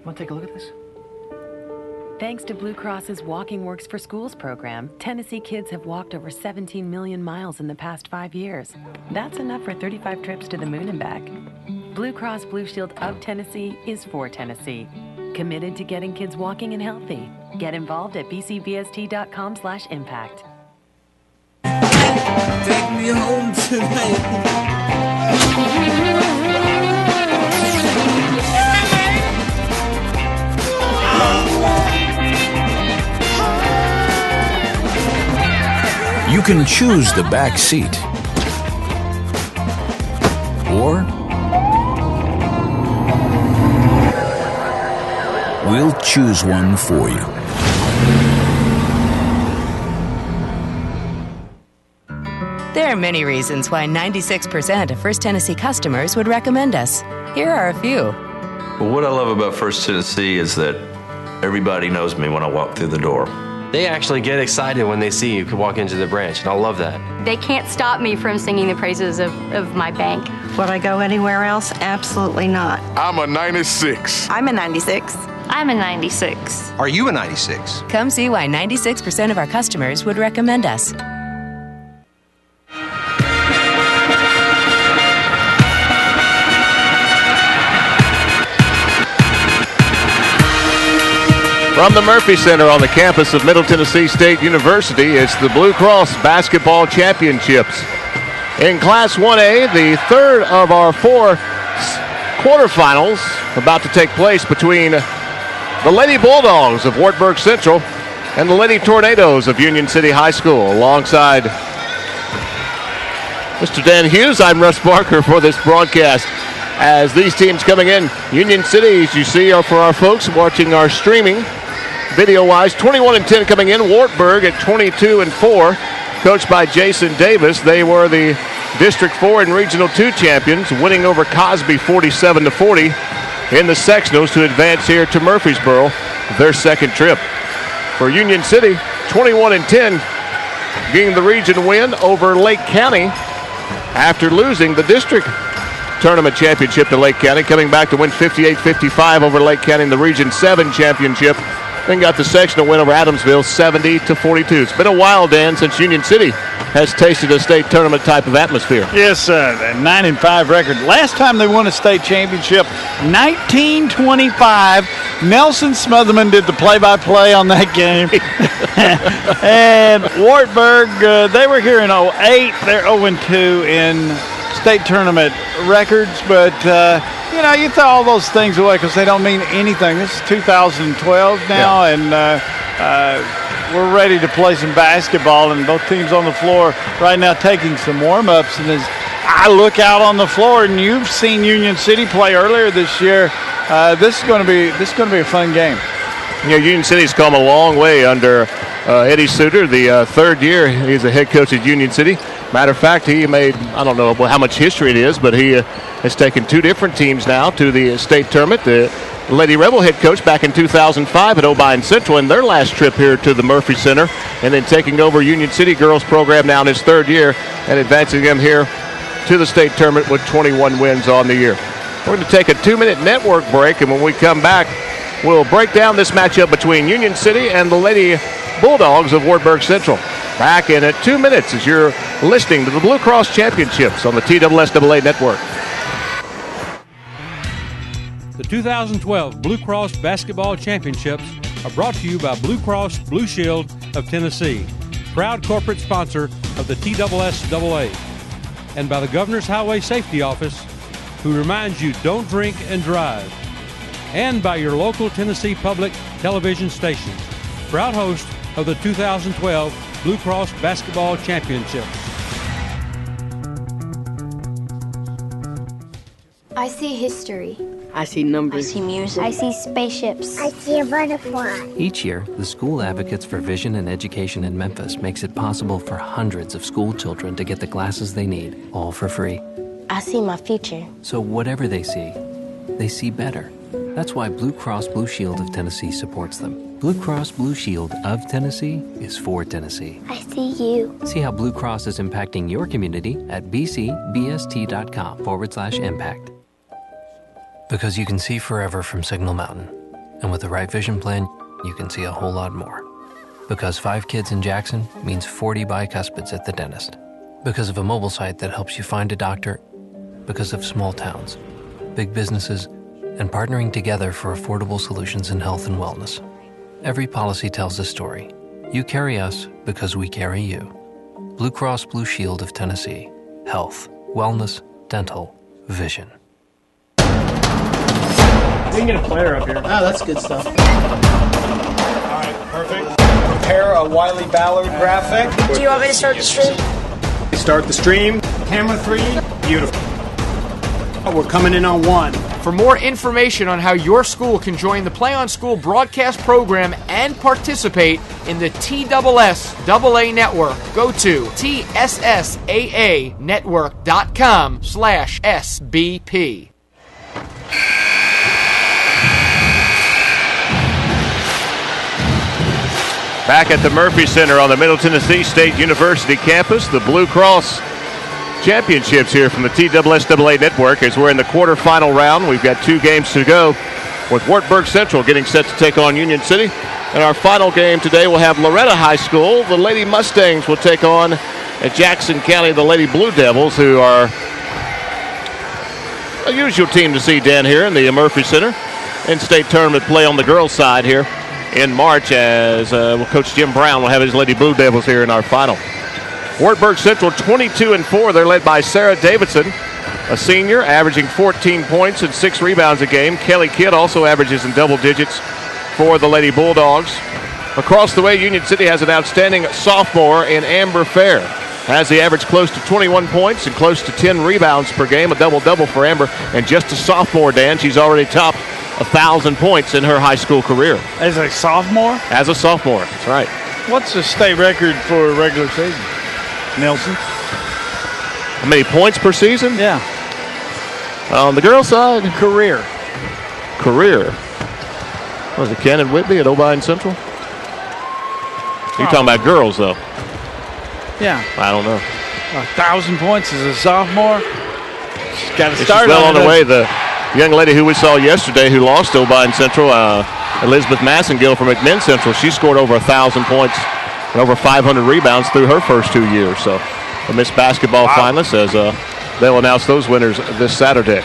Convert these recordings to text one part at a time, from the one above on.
Want to take a look at this? Thanks to Blue Cross's Walking Works for Schools program, Tennessee kids have walked over 17 million miles in the past 5 years. That's enough for 35 trips to the moon and back. Blue Cross Blue Shield of Tennessee is for Tennessee. Committed to getting kids walking and healthy. Get involved at bcbst.com/impact. Take me home tonight. You can choose the back seat, or we'll choose one for you. There are many reasons why 96% of First Tennessee customers would recommend us. Here are a few. Well, what I love about First Tennessee is that everybody knows me when I walk through the door. They actually get excited when they see you walk into the branch, and I love that. They can't stop me from singing the praises of my bank. Would I go anywhere else? Absolutely not. I'm a 96. I'm a 96. I'm a 96. Are you a 96? Come see why 96% of our customers would recommend us. From the Murphy Center on the campus of Middle Tennessee State University, it's the Blue Cross Basketball Championships. In Class 1A, the third of our 4 quarterfinals about to take place between the Lady Bulldogs of Wartburg Central and the Lady Tornadoes of Union City High School. Alongside Mr. Dan Hughes, I'm Russ Barker for this broadcast. As these teams coming in, Union City, as you see, are for our folks watching our streaming. Video-wise, 21-10 coming in. Wartburg at 22-4, coached by Jason Davis. They were the District 4 and Regional 2 champions, winning over Cosby 47-40 in the sectionals to advance here to Murfreesboro, their second trip. For Union City, 21-10, getting the region win over Lake County after losing the district tournament championship to Lake County, coming back to win 58-55 over Lake County in the Region 7 championship. Then got the sectional win over Adamsville 70-42. It's been a while, Dan, since Union City has tasted a state tournament type of atmosphere. Yes, a 9-5 record. Last time they won a state championship, 1925. Nelson Smotherman did the play-by-play on that game. And Wartburg, they were here in 08. They're 0-2 in state tournament records, but you know, you throw all those things away because they don't mean anything. This is 2012 now, and we're ready to play some basketball, and both teams on the floor right now taking some warm-ups. And as I look out on the floor, and you've seen Union City play earlier this year, this is going to be a fun game. You know, Union City's come a long way under Eddie Suter, the third year he's a head coach at Union City. Matter of fact, he made, I don't know how much history it is, but he has taken 2 different teams now to the state tournament. The Lady Rebel head coach back in 2005 at Obion Central in their last trip here to the Murphy Center, and then taking over Union City girls program now in his third year and advancing them here to the state tournament with 21 wins on the year. We're going to take a 2-minute network break, and when we come back, we'll break down this matchup between Union City and the Lady Bulldogs of Wartburg Central. Back in at 2 minutes as you're listening to the Blue Cross Championships on the TSSAA network. The 2012 Blue Cross Basketball Championships are brought to you by Blue Cross Blue Shield of Tennessee, proud corporate sponsor of the TSSAA, and by the Governor's Highway Safety Office, who reminds you don't drink and drive, and by your local Tennessee Public Television stations, proud host of the 2012 Blue Cross Basketball Championships. I see history. I see numbers. I see music. I see spaceships. I see a butterfly. Each year, the School Advocates for Vision and Education in Memphis makes it possible for hundreds of school children to get the glasses they need, all for free. I see my future. So whatever they see better. That's why Blue Cross Blue Shield of Tennessee supports them. Blue Cross Blue Shield of Tennessee is for Tennessee. I see you. See how Blue Cross is impacting your community at bcbst.com/impact. Because you can see forever from Signal Mountain. And with the right vision plan, you can see a whole lot more. Because 5 kids in Jackson means 40 bicuspids at the dentist. Because of a mobile site that helps you find a doctor. Because of small towns, big businesses, and partnering together for affordable solutions in health and wellness. Every policy tells a story. You carry us because we carry you. Blue Cross Blue Shield of Tennessee. Health, wellness, dental, vision. We can get a player up here. Oh, that's good stuff. All right, perfect. Prepare a Wiley Ballard graphic. Do you want me to start the stream? Start the stream. Camera 3. Beautiful. We're coming in on 1. For more information on how your school can join the Play on School broadcast program and participate in the TSSAA network, go to TSSAAnetwork.com/SBP. Back at the Murphy Center on the Middle Tennessee State University campus, the Blue Cross Championships here from the TSSAA network as we're in the quarterfinal round. We've got 2 games to go with Wartburg Central getting set to take on Union City. And our final game today will have Loretta High School. The Lady Mustangs will take on at Jackson County the Lady Blue Devils, who are a usual team to see down here in the Murphy Center. In-state tournament play on the girls' side here in March as Coach Jim Brown will have his Lady Blue Devils here in our final. Wartburg Central 22-4. They're led by Sarah Davidson, a senior, averaging 14 points and 6 rebounds a game. Kelly Kidd also averages in double digits for the Lady Bulldogs. Across the way, Union City has an outstanding sophomore in Amber Fair. Has the average close to 21 points and close to 10 rebounds per game, a double-double for Amber. And just a sophomore, Dan, she's already topped 1,000 points in her high school career. As a sophomore? As a sophomore, that's right. What's the state record for a regular season, Nelson? How many points per season? Yeah. On the girls' side? Career. Was it Cannon Whitney at O'Brien Central? You're talking about girls, though. Yeah. I don't know. 1,000 points as a sophomore. She's got to start well on it. her way. The young lady who we saw yesterday who lost to O'Brien Central, Elizabeth Massengill from McMinn Central, she scored over 1,000 points and over 500 rebounds through her first 2 years. So the Miss Basketball finalists, as they'll announce those winners this Saturday.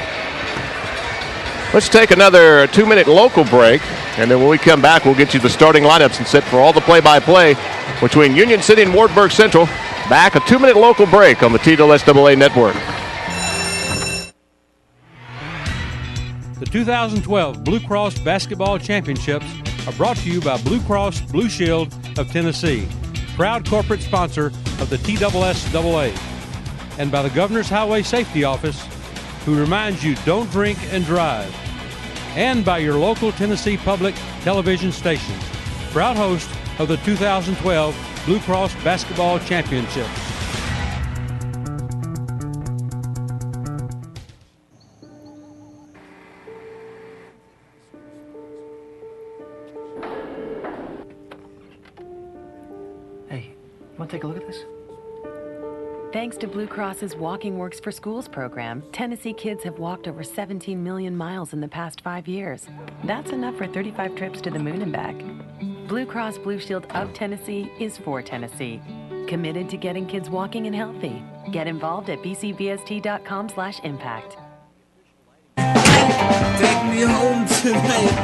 Let's take another 2-minute local break, and then when we come back, we'll get you the starting lineups and set for all the play-by-play between Union City and Wartburg Central. Back, a 2-minute local break on the TSSAA network. The 2012 Blue Cross Basketball Championships are brought to you by Blue Cross Blue Shield of Tennessee, proud corporate sponsor of the TSSAA, and by the Governor's Highway Safety Office, who reminds you don't drink and drive, and by your local Tennessee Public Television station, proud host of the 2012 Blue Cross Basketball Championships. Hey, want to take a look at this? Thanks to Blue Cross's Walking Works for Schools program, Tennessee kids have walked over 17 million miles in the past 5 years. That's enough for 35 trips to the moon and back. Blue Cross Blue Shield of Tennessee is for Tennessee. Committed to getting kids walking and healthy. Get involved at bcbst.com/impact. Take me home tonight.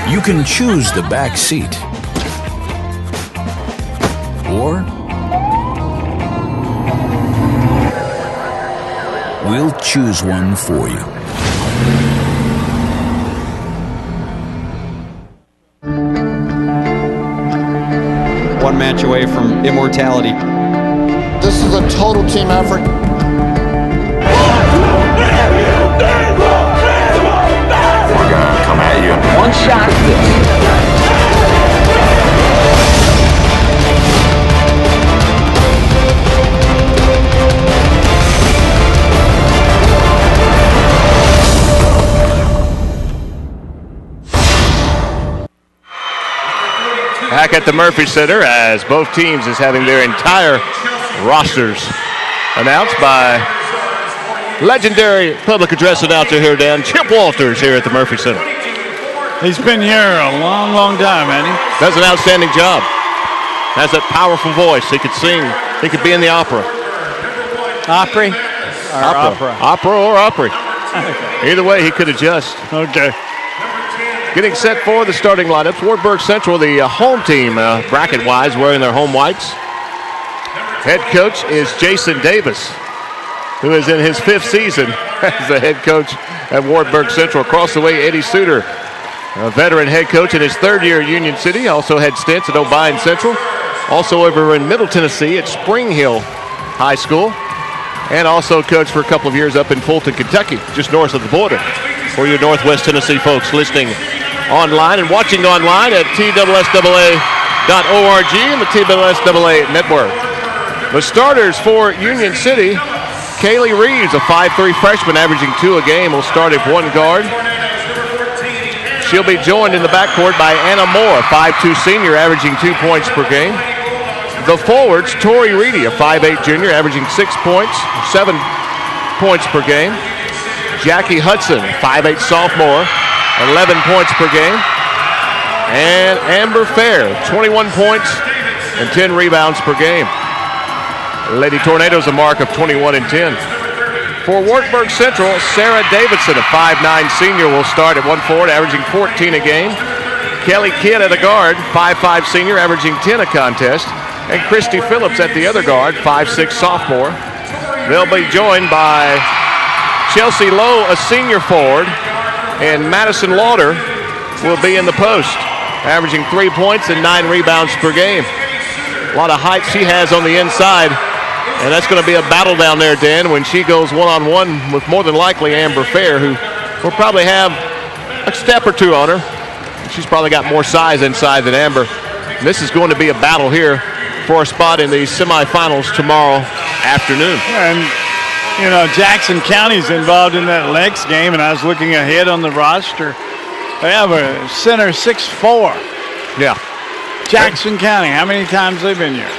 You can choose the back seat, or we'll choose one for you. One match away from immortality. This is a total team effort. We're gonna come at you. One shot at this. Back at the Murphy Center as both teams is having their entire rosters announced by legendary public address announcer here, Dan Chip Walters, here at the Murphy Center. He's been here a long, long time, hasn't he? Does an outstanding job. Has that powerful voice. He could sing. He could be in the opera. Opry? Opera. Opera or Opry. Either way, he could adjust. Okay. Getting set for the starting lineups. Wartburg Central, the home team, bracket-wise, wearing their home whites. Head coach is Jason Davis, who is in his 5th season as the head coach at Wartburg Central. Across the way, Eddie Suter, a veteran head coach in his 3rd year at Union City. Also had stints at O'Brien Central. Also over in Middle Tennessee at Spring Hill High School. And also coached for a couple of years up in Fulton, Kentucky, just north of the border. For your Northwest Tennessee folks listening online and watching online at TSSAA.org and the TSSAA network. The starters for Union City, Kaylee Reeves, a 5'3" freshman averaging 2 a game, will start at one guard. She'll be joined in the backcourt by Anna Moore, a 5'2" senior averaging 2 points per game. The forwards, Tori Reedy, a 5'8" junior averaging 6 points, 7 points per game. Jackie Hudson, 5'8" sophomore, 11 points per game. And Amber Fair, 21 points and 10 rebounds per game. Lady Tornadoes a mark of 21 and 10. For Wartburg Central, Sarah Davidson, a 5'9" senior, will start at one forward, averaging 14 a game. Kelly Kidd at a guard, 5'5" senior, averaging 10 a contest. And Christy Phillips at the other guard, 5'6" sophomore. They'll be joined by Chelsea Lowe, a senior forward, and Madison Lauder will be in the post, averaging 3 points and 9 rebounds per game. A lot of height she has on the inside, and that's going to be a battle down there, Dan, when she goes one-on-one with more than likely Amber Fair, who will probably have a step or two on her. She's probably got more size inside than Amber. And this is going to be a battle here for a spot in the semifinals tomorrow afternoon. And, you know, Jackson County's involved in that Lex game, and I was looking ahead on the roster. They have a center 6'4". Yeah. Jackson County, how many times they've been here?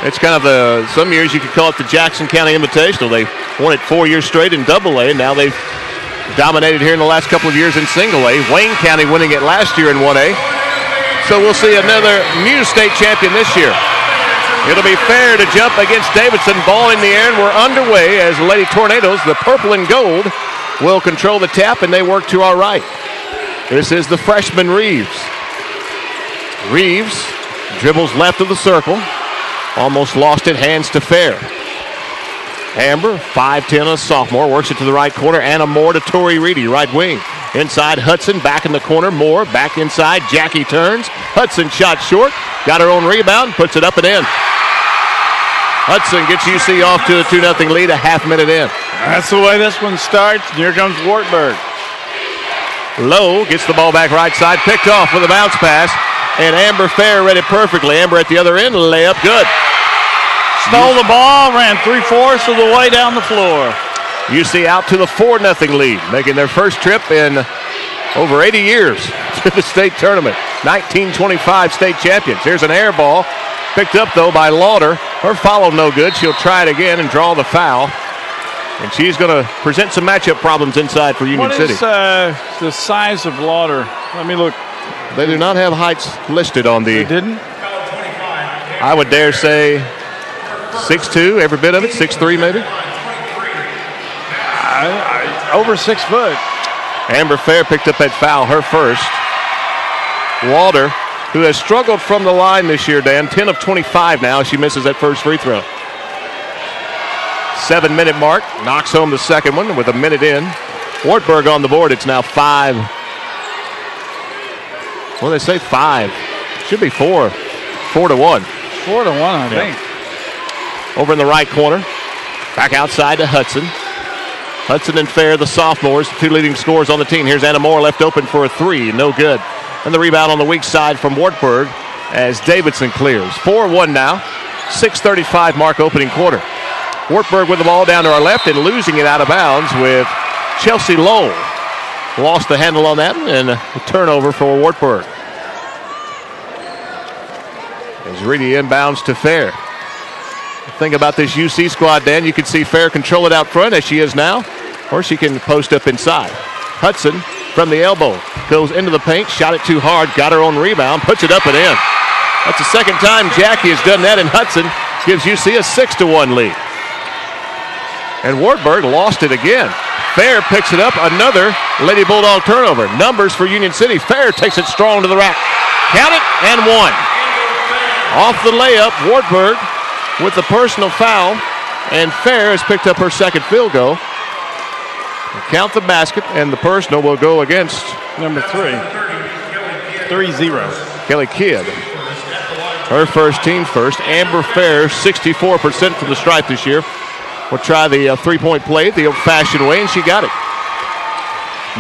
It's kind of some years you could call it the Jackson County Invitational. They won it 4 years straight in Double-A, and now they've dominated here in the last couple of years in Single-A. Wayne County winning it last year in 1A. So we'll see another new state champion this year. It'll be Fair to jump against Davidson. Ball in the air, and we're underway as Lady Tornadoes, the purple and gold, will control the tap, and they work to our right. This is the freshman Reeves. Reeves dribbles left of the circle. Almost lost it, hands to Fair. Amber, 5'10", a sophomore, works it to the right corner. Anna Moore to Tori Reedy, right wing. Inside Hudson, back in the corner. Moore, back inside. Jackie turns. Hudson shot short. Got her own rebound, puts it up and in. Hudson gets UC off to a 2-0 lead a half minute in. That's the way this one starts. Here comes Wartburg. Lowe gets the ball back right side, picked off with a bounce pass, and Amber Fair read it perfectly. Amber at the other end, layup good. Stole the ball, ran 3/4 of the way down the floor. UC out to the 4-0 lead, making their first trip in over 80 years to the state tournament. 1925 state champions. Here's an air ball, picked up though by Lauder. Her follow no good. She'll try it again and draw the foul. And she's going to present some matchup problems inside for Union City. What is the size of Lauder? Let me look. They do not have heights listed on the... They didn't? I would dare say 6'2", every bit of it, 6'3" maybe. Over 6 foot. Amber Fair picked up that foul, her first. Lauder, who has struggled from the line this year, Dan, 10 of 25 now. She misses that first free throw. 7-minute mark, knocks home the second one with a minute in. Wartburg on the board. It's now 5. Well, they say 5. Should be 4. 4-1. 4-1, I think. Over in the right corner. Back outside to Hudson. Hudson and Fair, the sophomores, the two leading scorers on the team. Here's Anna Moore left open for a 3. No good. And the rebound on the weak side from Wartburg as Davidson clears. 4-1 now. 6:35 mark opening quarter. Wartburg with the ball down to our left and losing it out of bounds with Chelsea Lowe. Lost the handle on that and a turnover for Wartburg. As Reedy inbounds to Fair. Think about this UC squad, Dan. You can see Fair control it out front as she is now, or she can post up inside. Hudson from the elbow goes into the paint, shot it too hard, got her own rebound, puts it up and in. That's the second time Jackie has done that, and Hudson gives UC a 6-1 lead. And Wartburg lost it again. Fair picks it up, another Lady Bulldog turnover. Numbers for Union City. Fair takes it strong to the rack. Count it, and one. Off the layup, Wartburg with the personal foul, and Fair has picked up her second field goal. Count the basket, and the personal will go against number 3. 3-0. Kelly Kidd. Her first, team first. Amber Fair, 64% from the stripe this year. We'll try the three-point play the old-fashioned way, and she got it.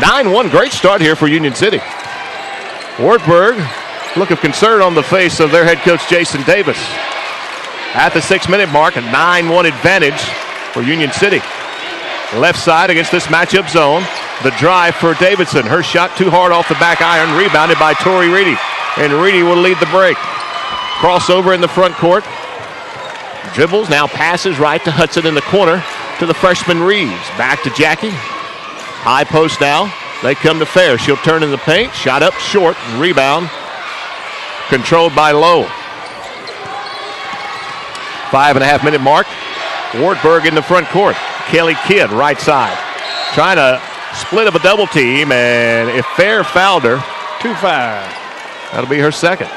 9-1, great start here for Union City. Wartburg, look of concern on the face of their head coach, Jason Davis. At the 6-minute mark, a 9-1 advantage for Union City. Left side against this matchup zone. The drive for Davidson. Her shot too hard off the back iron, rebounded by Tori Reedy. And Reedy will lead the break. Crossover in the front court. Dribbles, now passes right to Hudson in the corner to the freshman Reeves. Back to Jackie. High post now. They come to Fair. She'll turn in the paint. Shot up short. Rebound controlled by Lowe. 5.5-minute mark. Wartburg in the front court. Kelly Kidd, right side. Trying to split up a double team, and if Fair fouled her, 2-5. That'll be her second.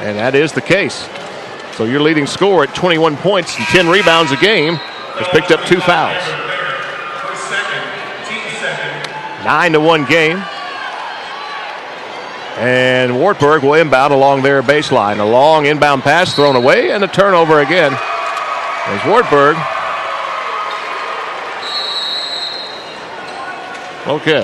And that is the case. So your leading scorer at 21 points and 10 rebounds a game has picked up 2 fouls. 9-1 game. And Wartburg will inbound along their baseline. A long inbound pass thrown away, and a turnover again. As Wartburg. Okay.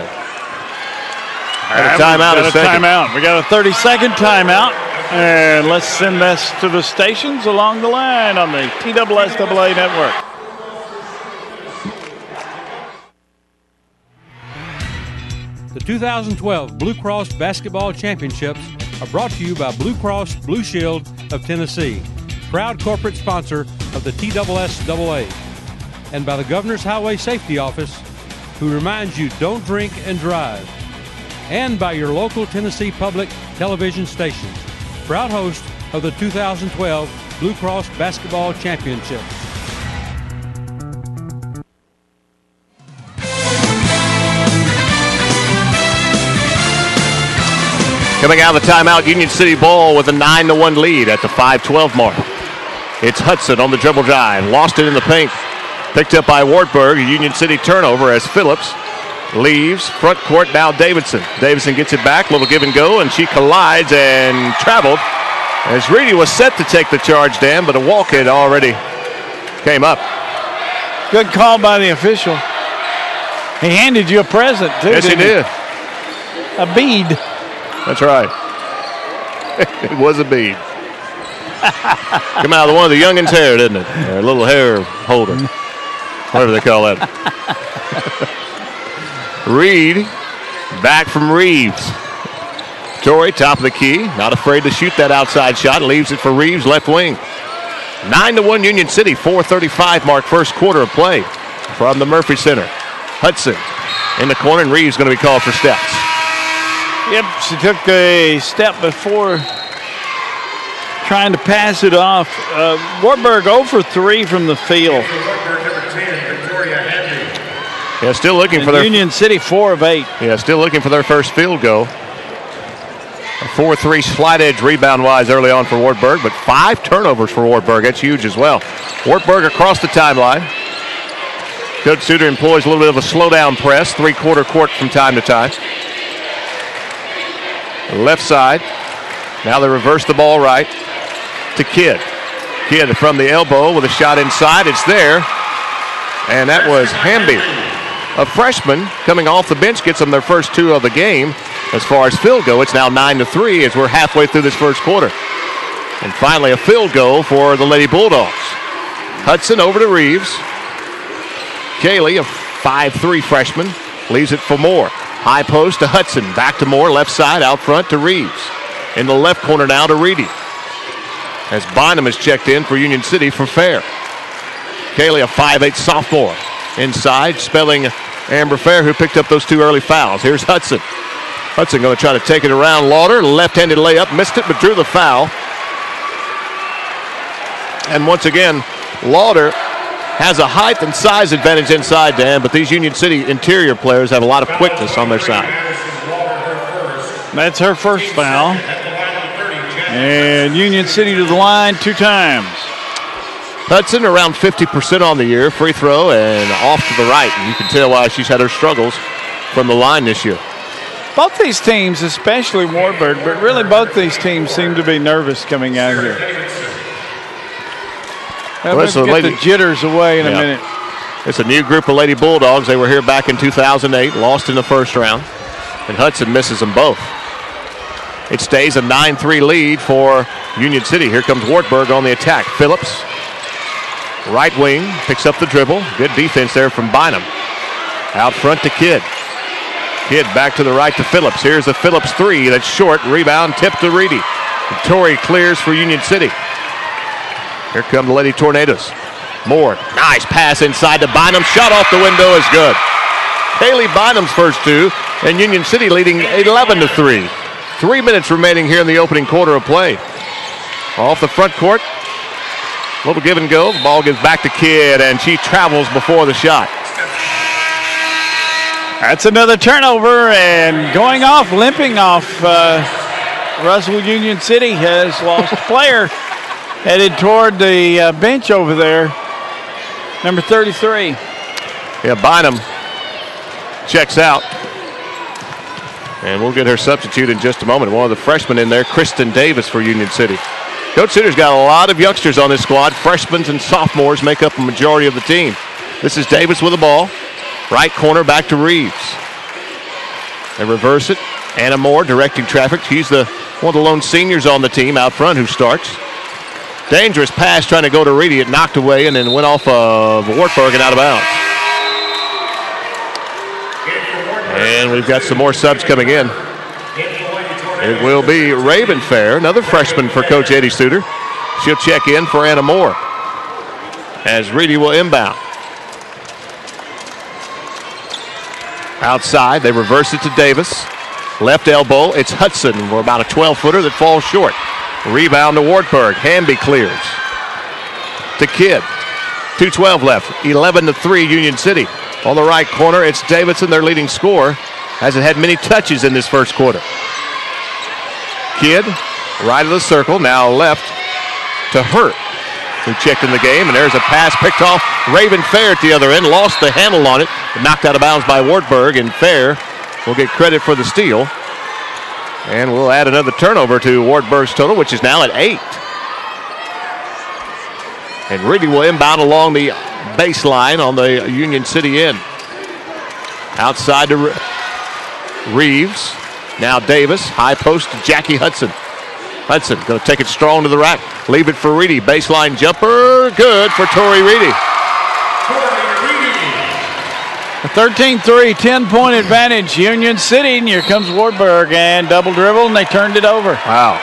Got a timeout. We got a 30-second timeout. And let's send this to the stations along the line on the TSSAA network. The 2012 Blue Cross Basketball Championships are brought to you by Blue Cross Blue Shield of Tennessee, proud corporate sponsor of the TSSAA, and by the Governor's Highway Safety Office, who reminds you don't drink and drive, and by your local Tennessee public television stations, proud host of the 2012 Blue Cross Basketball Championships. Coming out of the timeout, Union City ball with a 9-1 lead at the 5:12 mark. It's Hudson on the dribble drive. Lost it in the paint. Picked up by Wartburg. A Union City turnover as Phillips leaves. Front court now Davidson. Davidson gets it back. Little give and go, and she collides and traveled. As Reedy was set to take the charge, Dan, but a walk had already came up. Good call by the official. He handed you a present, too. Yes, he did. A bead. That's right. It was a bead. Come out of one of the youngins' hair, didn't it? Or a little hair holder. Whatever they call that. Reed back from Reeves. Torrey, top of the key. Not afraid to shoot that outside shot. Leaves it for Reeves, left wing. 9-1 Union City. 4:35 mark first quarter of play from the Murphy Center. Hudson in the corner, and Reeves going to be called for steps. Yep, she took a step before trying to pass it off. Wartburg 0 for 3 from the field. Yeah, still looking for their Union City 4 of 8. Yeah, still looking for their first field goal. A 4-3 slide edge rebound wise early on for Wartburg, but 5 turnovers for Wartburg. That's huge as well. Wartburg across the timeline. Coach Suter employs a little bit of a slow down press, 3/4 court from time to time. Left side. Now they reverse the ball right to Kidd. Kidd from the elbow with a shot inside. It's there. And that was Hamby. A freshman coming off the bench gets them their first 2 of the game. As far as field goal, it's now 9-3 as we're halfway through this first quarter. And finally a field goal for the Lady Bulldogs. Hudson over to Reeves. Kaylee, a 5'3 freshman, leaves it for Moore. High post to Hudson. Back to Moore. Left side out front to Reeves. In the left corner now to Reedy. as Bynum is checked in for Union City for Fair. Kaylee, a 5'8 sophomore. Inside, spelling Amber Fair, who picked up those 2 early fouls. Here's Hudson. Hudson going to try to take it around Lauder. Left-handed layup, missed it, but drew the foul. And once again, Lauder has a height and size advantage inside, Dan, but these Union City interior players have a lot of quickness on their side. That's her first foul. And Union City to the line 2 times. Hudson around 50% on the year, free throw and off to the right. And you can tell why she's had her struggles from the line this year. Both these teams, especially Wartburg, but really both these teams seem to be nervous coming out here. Let's get the jitters away in a minute. It's a new group of Lady Bulldogs. They were here back in 2008, lost in the first round. And Hudson misses them both. It stays a 9-3 lead for Union City. Here comes Wartburg on the attack. Phillips, right wing, picks up the dribble. Good defense there from Bynum. Out front to Kidd. Kidd back to the right to Phillips. Here's the Phillips 3. That's short. Rebound, tip to Reedy. Torrey clears for Union City. Here come the Lady Tornadoes. Moore, nice pass inside to Bynum. Shot off the window is good. Kaylee Bynum's first 2, and Union City leading 11-3. 3 minutes remaining here in the opening quarter of play. Off the front court. Little give and go. The ball gives back to Kidd, and she travels before the shot. That's another turnover, and going off, limping off. Russell Union City has lost a player. Headed toward the bench over there. Number 33. Yeah, Bynum checks out. And we'll get her substitute in just a moment. One of the freshmen in there, Kristen Davis for Union City. Coach Sitter's got a lot of youngsters on this squad. Freshmen and sophomores make up a majority of the team. This is Davis with the ball. Right corner back to Reeves. They reverse it. Anna Moore directing traffic. She's one of the lone seniors on the team out front who starts. Dangerous pass trying to go to Reedy. It knocked away and then went off of Wartburg and out of bounds. And we've got some more subs coming in. It will be Raven Fair, another freshman for Coach Eddie Suter. She'll check in for Anna Moore as Reedy will inbound. Outside, they reverse it to Davis. Left elbow, it's Hudson for about a 12-footer that falls short. Rebound to Wartburg. Hamby clears. To Kidd. 2:12 left. 11-3 Union City. On the right corner, it's Davidson, their leading scorer. Hasn't had many touches in this first quarter. Kidd, right of the circle, now left to Hurt, who checked in the game, and there's a pass picked off. Raven Fair at the other end, lost the handle on it, but knocked out of bounds by Wartburg, and Fair will get credit for the steal. And we'll add another turnover to Wartburg's total, which is now at 8. And Reedy will inbound along the baseline on the Union City end. Outside to Reeves. Now Davis. High post to Jackie Hudson. Hudson going to take it strong to the rack. Leave it for Reedy. Baseline jumper. Good for Tori Reedy. A 13-3, 10-point advantage. Union City, and here comes Wartburg, and double dribble, and they turned it over. Wow.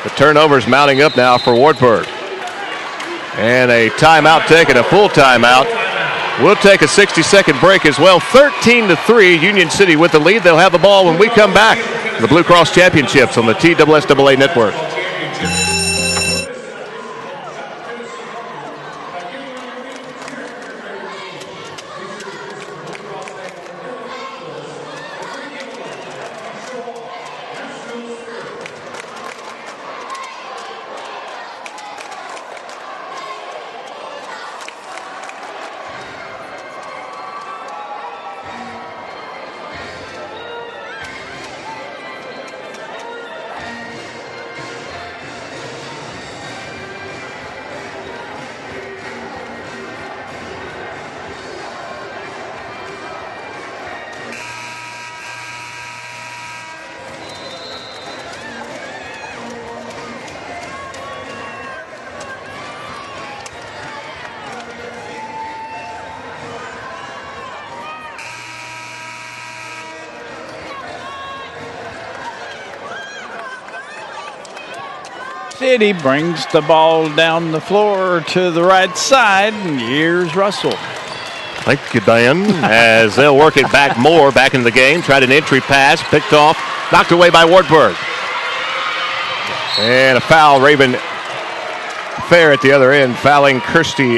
The turnover's mounting up now for Wartburg. And a timeout taken, a full timeout. We'll take a 60-second break as well. 13-3, Union City with the lead. They'll have the ball when we come back. The Blue Cross Championships on the TSSAA Network. City brings the ball down the floor to the right side, and here's Russell. Thank you, Dan. As they'll work it back more back in the game. Tried an entry pass, picked off, knocked away by Wartburg. And a foul, Raven Fair at the other end, fouling Christy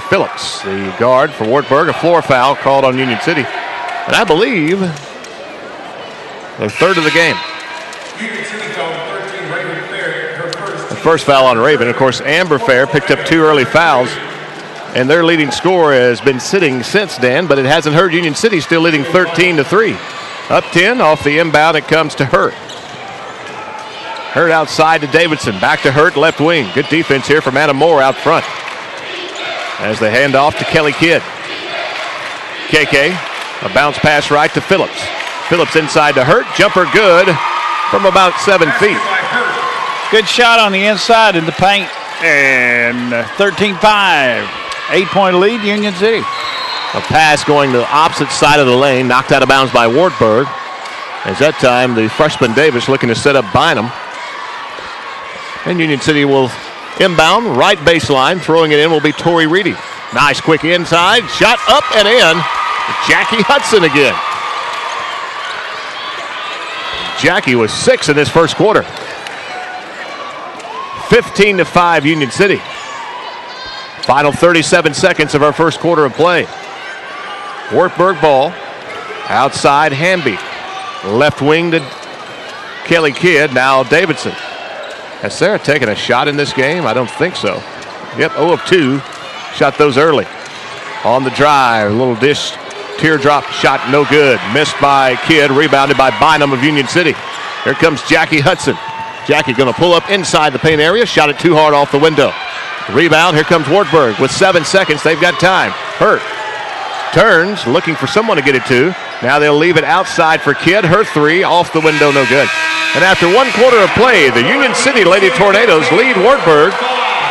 Phillips, the guard for Wartburg. A floor foul called on Union City. And I believe the third of the game. The first foul on Raven. Of course, Amber Fair picked up 2 early fouls. And their leading scorer has been sitting since, Dan, but it hasn't hurt. Union City still leading 13-3. Up 10 off the inbound. It comes to Hurt. Hurt outside to Davidson. Back to Hurt, left wing. Good defense here from Adam Moore out front. As they hand off to Kelly Kidd. KK, a bounce pass right to Phillips. Phillips inside to Hurt. Jumper good from about 7 feet. Good shot on the inside in the paint. And 13-5. 8-point lead, Union City. A pass going to the opposite side of the lane, knocked out of bounds by Wartburg. As that time, the freshman Davis looking to set up Bynum. And Union City will inbound, right baseline. Throwing it in will be Tori Reedy. Nice quick inside, shot up and in. Jackie Hudson again. Jackie was 6 in this first quarter. 15-5 Union City. Final 37 seconds of our first quarter of play. Wartburg ball. Outside Hamby. Left wing to Kelly Kidd. Now Davidson. Has Sarah taken a shot in this game? I don't think so. Yep, 0 of 2. Shot those early. On the drive, a little dish. Teardrop shot, no good. Missed by Kidd. Rebounded by Bynum of Union City. Here comes Jackie Hudson. Jackie going to pull up inside the paint area. Shot it too hard off the window. Rebound. Here comes Wartburg with 7 seconds. They've got time. Hurt. Turns. Looking for someone to get it to. Now they'll leave it outside for Kidd. Her 3. Off the window. No good. And after 1 quarter of play, the Union City Lady Tornadoes lead Wartburg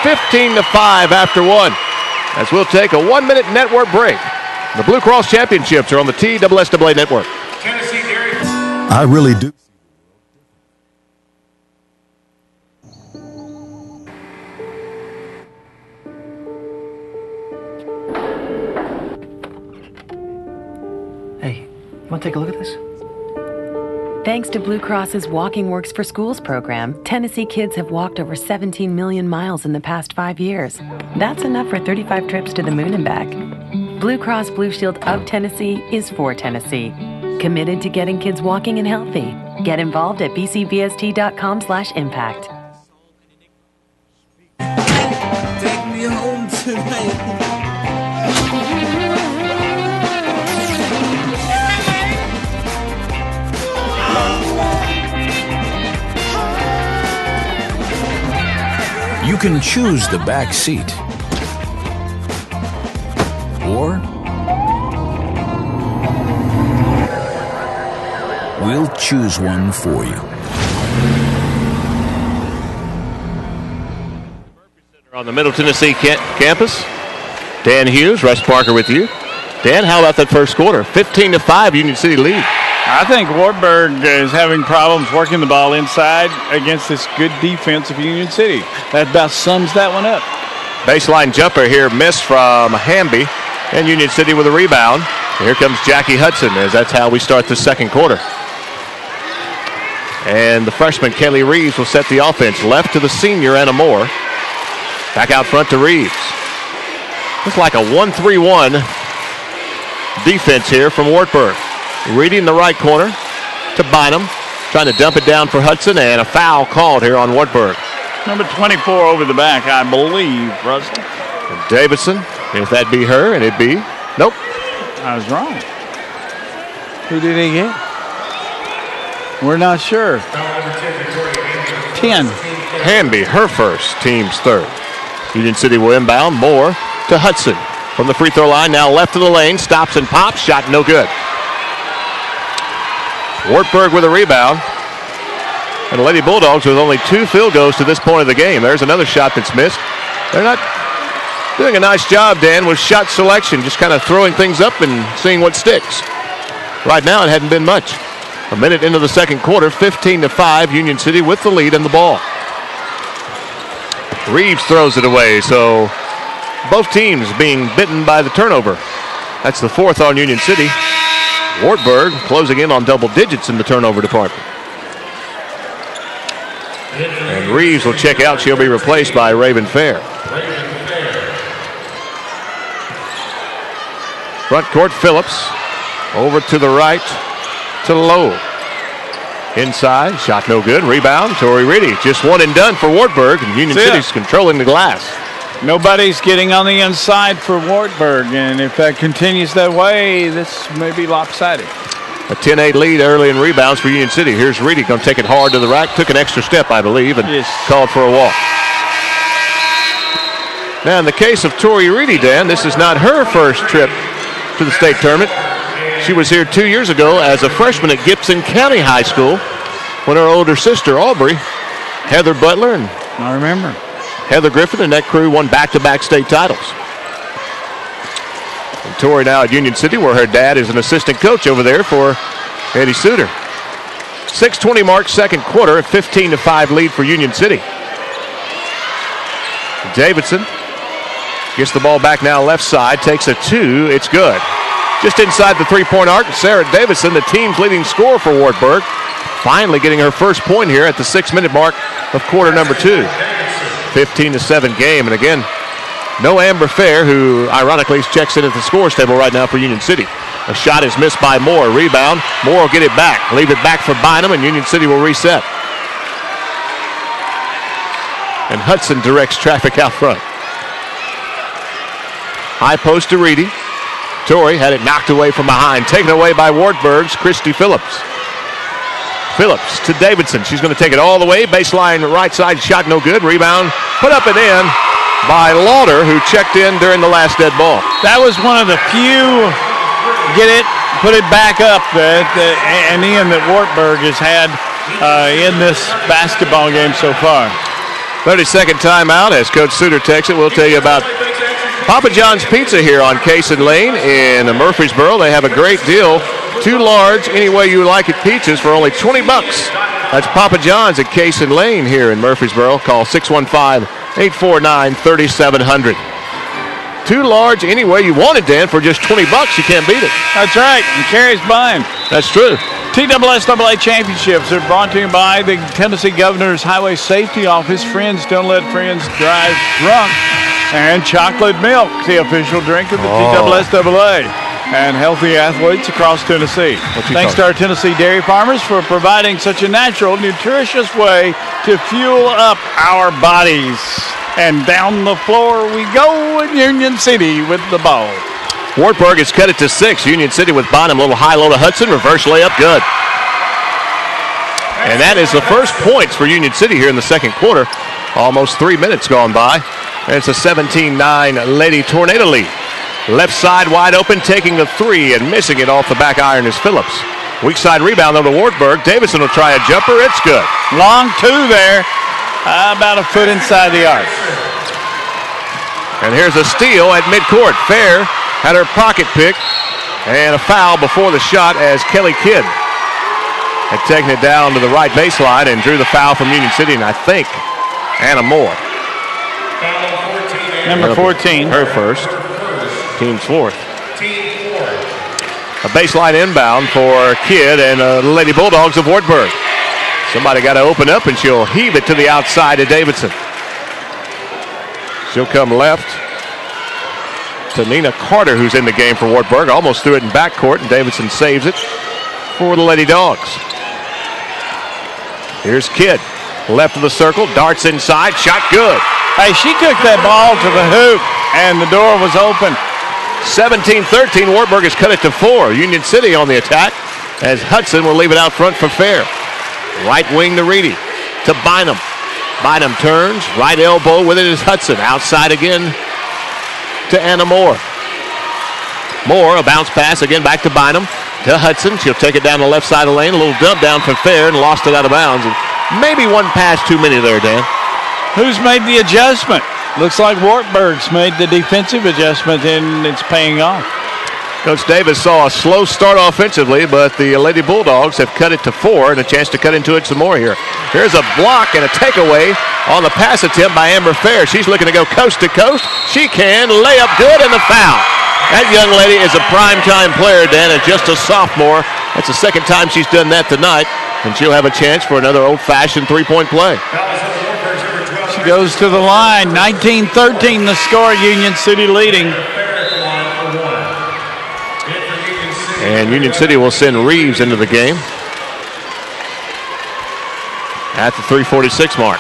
15-5 after 1. As we'll take a 1-minute network break. The Blue Cross Championships are on the TSSAA network. I really do. Hey, you want to take a look at this? Thanks to Blue Cross's Walking Works for Schools program, Tennessee kids have walked over 17 million miles in the past 5 years. That's enough for 35 trips to the moon and back. Blue Cross Blue Shield of Tennessee is for Tennessee. Committed to getting kids walking and healthy. Get involved at bcbst.com/impact. Take me home tonight. You can choose the back seat, or we'll choose one for you. On the Middle Tennessee campus, Dan Hughes, Russ Parker with you. Dan, how about that first quarter? 15-5 Union City lead. I think Wartburg is having problems working the ball inside against this good defense of Union City. That about sums that one up. Baseline jumper here missed from Hamby, and Union City with a rebound. Here comes Jackie Hudson, as that's how we start the second quarter. And the freshman Kelly Reeves will set the offense. Left to the senior Anna Moore. Back out front to Reeves. Looks like a 1-3-1 defense here from Wartburg. Reading the right corner to Bynum. Trying to dump it down for Hudson, and a foul called here on Wartburg. Number 24 over the back, I believe, Russell. And Davidson, if that be her, and it'd be. Nope. I was wrong. Who did he get? We're not sure. 10. Hamby, her first, team's third. Union City will inbound. Moore to Hudson. From the free throw line, now left of the lane. Stops and pops. Shot no good. Wartburg with a rebound. And the Lady Bulldogs with only 2 field goals to this point of the game. There's another shot that's missed. They're not doing a nice job, Dan, with shot selection. Just kind of throwing things up and seeing what sticks. Right now, it hadn't been much. A minute into the second quarter, 15-5, Union City with the lead and the ball. Reeves throws it away, so both teams being bitten by the turnover. That's the fourth on Union City. Wartburg closing in on double digits in the turnover department. And Reeves will check out. She'll be replaced by Raven Fair. Front court, Phillips. Over to the right to Lowe. Inside, shot no good. Rebound, Tori Reedy. Just one and done for Wartburg, and Union City's controlling the glass. Nobody's getting on the inside for Wartburg, and if that continues that way, this may be lopsided. A 10-8 lead early in rebounds for Union City. Here's Reedy, going to take it hard to the rack. Took an extra step, I believe, and called for a walk. Now, in the case of Tori Reedy, Dan, this is not her first trip to the state tournament. She was here 2 years ago as a freshman at Gibson County High School when her older sister, Aubrey, Heather Butler, and I remember Heather Griffin and that crew won back-to-back state titles. And Tori now at Union City, where her dad is an assistant coach over there for Eddie Suter. 6:20 mark, second quarter, a 15-5 lead for Union City. Davidson gets the ball back now left side, takes a two, it's good. Just inside the three-point arc, Sarah Davidson, the team's leading scorer for Wartburg, finally getting her first point here at the 6-minute mark of quarter number 2. 15-7 game, and again, no Amber Fair, who ironically checks in at the scores table right now for Union City. A shot is missed by Moore. Rebound. Moore will get it back. Leave it back for Bynum, and Union City will reset. And Hudson directs traffic out front. High post to Reedy. Torrey had it knocked away from behind. Taken away by Wartburg's Christy Phillips. Phillips to Davidson. She's going to take it all the way. Baseline right side shot no good. Rebound put up and in by Lauder, who checked in during the last dead ball. That was one of the few get it, put it back up and Ian that Wartburg has had in this basketball game so far. 30-second timeout as Coach Suter takes it. We'll tell you about Papa John's Pizza here on Cason Lane in Murfreesboro. They have a great deal. 2 large, any way you like it pizzas for only $20. That's Papa John's at Cason Lane here in Murfreesboro. Call 615-849-3700. 2 large, any way you want it, Dan, for just $20. You can't beat it. That's right. And Carrie's buying. That's true. TSSAA championships are brought to you by the Tennessee Governor's Highway Safety Office. Friends don't let friends drive drunk. And chocolate milk, the official drink of the TSSAA. And healthy athletes across Tennessee. Thanks to our Tennessee dairy farmers for providing such a natural, nutritious way to fuel up our bodies. And down the floor we go in Union City with the ball. Wartburg has cut it to 6. Union City with Bonham, little high low to Hudson, reverse layup, good. And that is the first points for Union City here in the second quarter. Almost 3 minutes gone by. And it's a 17-9 Lady Tornado lead. Left side wide open, taking the 3 and missing it off the back iron is Phillips. Weak side rebound though to Wartburg. Davidson will try a jumper. It's good. Long 2 there. About a foot inside the arc. And here's a steal at midcourt. Fair had her pocket pick and a foul before the shot as Kelly Kidd had taken it down to the right baseline and drew the foul from Union City, and I think Anna Moore. Number 14. Her first. Team's fourth. A baseline inbound for Kidd and Lady Bulldogs of Wartburg. Somebody got to open up, and she'll heave it to the outside to Davidson. She'll come left to Nina Carter, who's in the game for Wartburg. Almost threw it in backcourt, and Davidson saves it for the Lady Dogs. Here's Kidd. Left of the circle, darts inside, shot good. Hey, she took that ball to the hoop, and the door was open. 17-13, Wartburg has cut it to 4. Union City on the attack as Hudson will leave it out front for Fair. Right wing to Reedy, to Bynum. Bynum turns, right elbow with it is Hudson. Outside again to Anna Moore. Moore, a bounce pass again back to Bynum, to Hudson. She'll take it down the left side of the lane. A little dump down for Fair and lost it out of bounds. And maybe one pass too many there, Dan. Who's made the adjustment? Looks like Wartburg's made the defensive adjustment, and it's paying off. Coach Davis saw a slow start offensively, but the Lady Bulldogs have cut it to 4 and a chance to cut into it some more here. Here's a block and a takeaway on the pass attempt by Amber Fair. She's looking to go coast to coast. She can lay up good, and the foul. That young lady is a primetime player, Dan, and just a sophomore. That's the second time she's done that tonight, and she'll have a chance for another old-fashioned three-point play. She goes to the line. 19-13 the score, Union City leading. And Union City will send Reeves into the game at the 3:46 mark.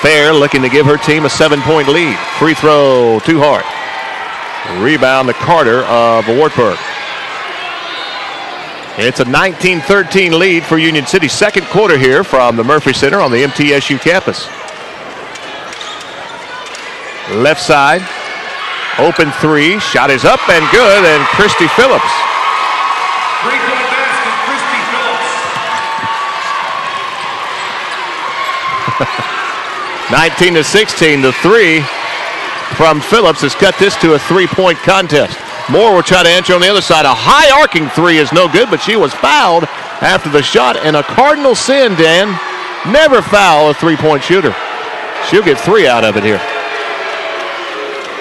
Fair looking to give her team a 7-point lead. Free throw too hard. Rebound to Carter of Wartburg. It's a 19-13 lead for Union City. Second quarter here from the Murphy Center on the MTSU campus. Left side. Open three, shot is up and good, and Christy Phillips. 3-point basket, Christy Phillips. 19-16, the three from Phillips has cut this to a three-point contest. Moore will try to answer on the other side. A high arcing three is no good, but she was fouled after the shot, and a cardinal sin, Dan. Never foul a three-point shooter. She'll get 3 out of it here.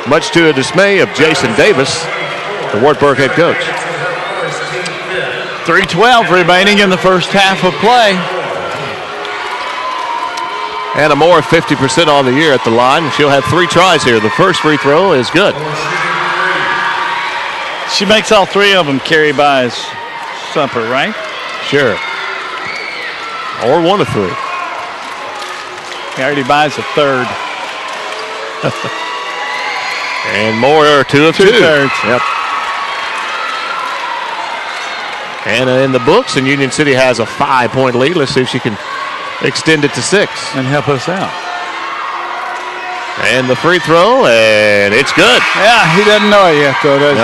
Much to the dismay of Jason Davis, the Wartburg head coach. 3:12 remaining in the first half of play. Anna Moore 50% on the year at the line. She'll have 3 tries here. The first free throw is good. She makes all 3 of them carry by Sumper, right? Sure. Or 1 of 3. He already buys a third. And Moore 2 of 2. 2/3. Yep. Anna in the books, and Union City has a 5-point lead. Let's see if she can extend it to 6. And help us out. And the free throw, and it's good. Yeah, he doesn't know it yet, though, does he?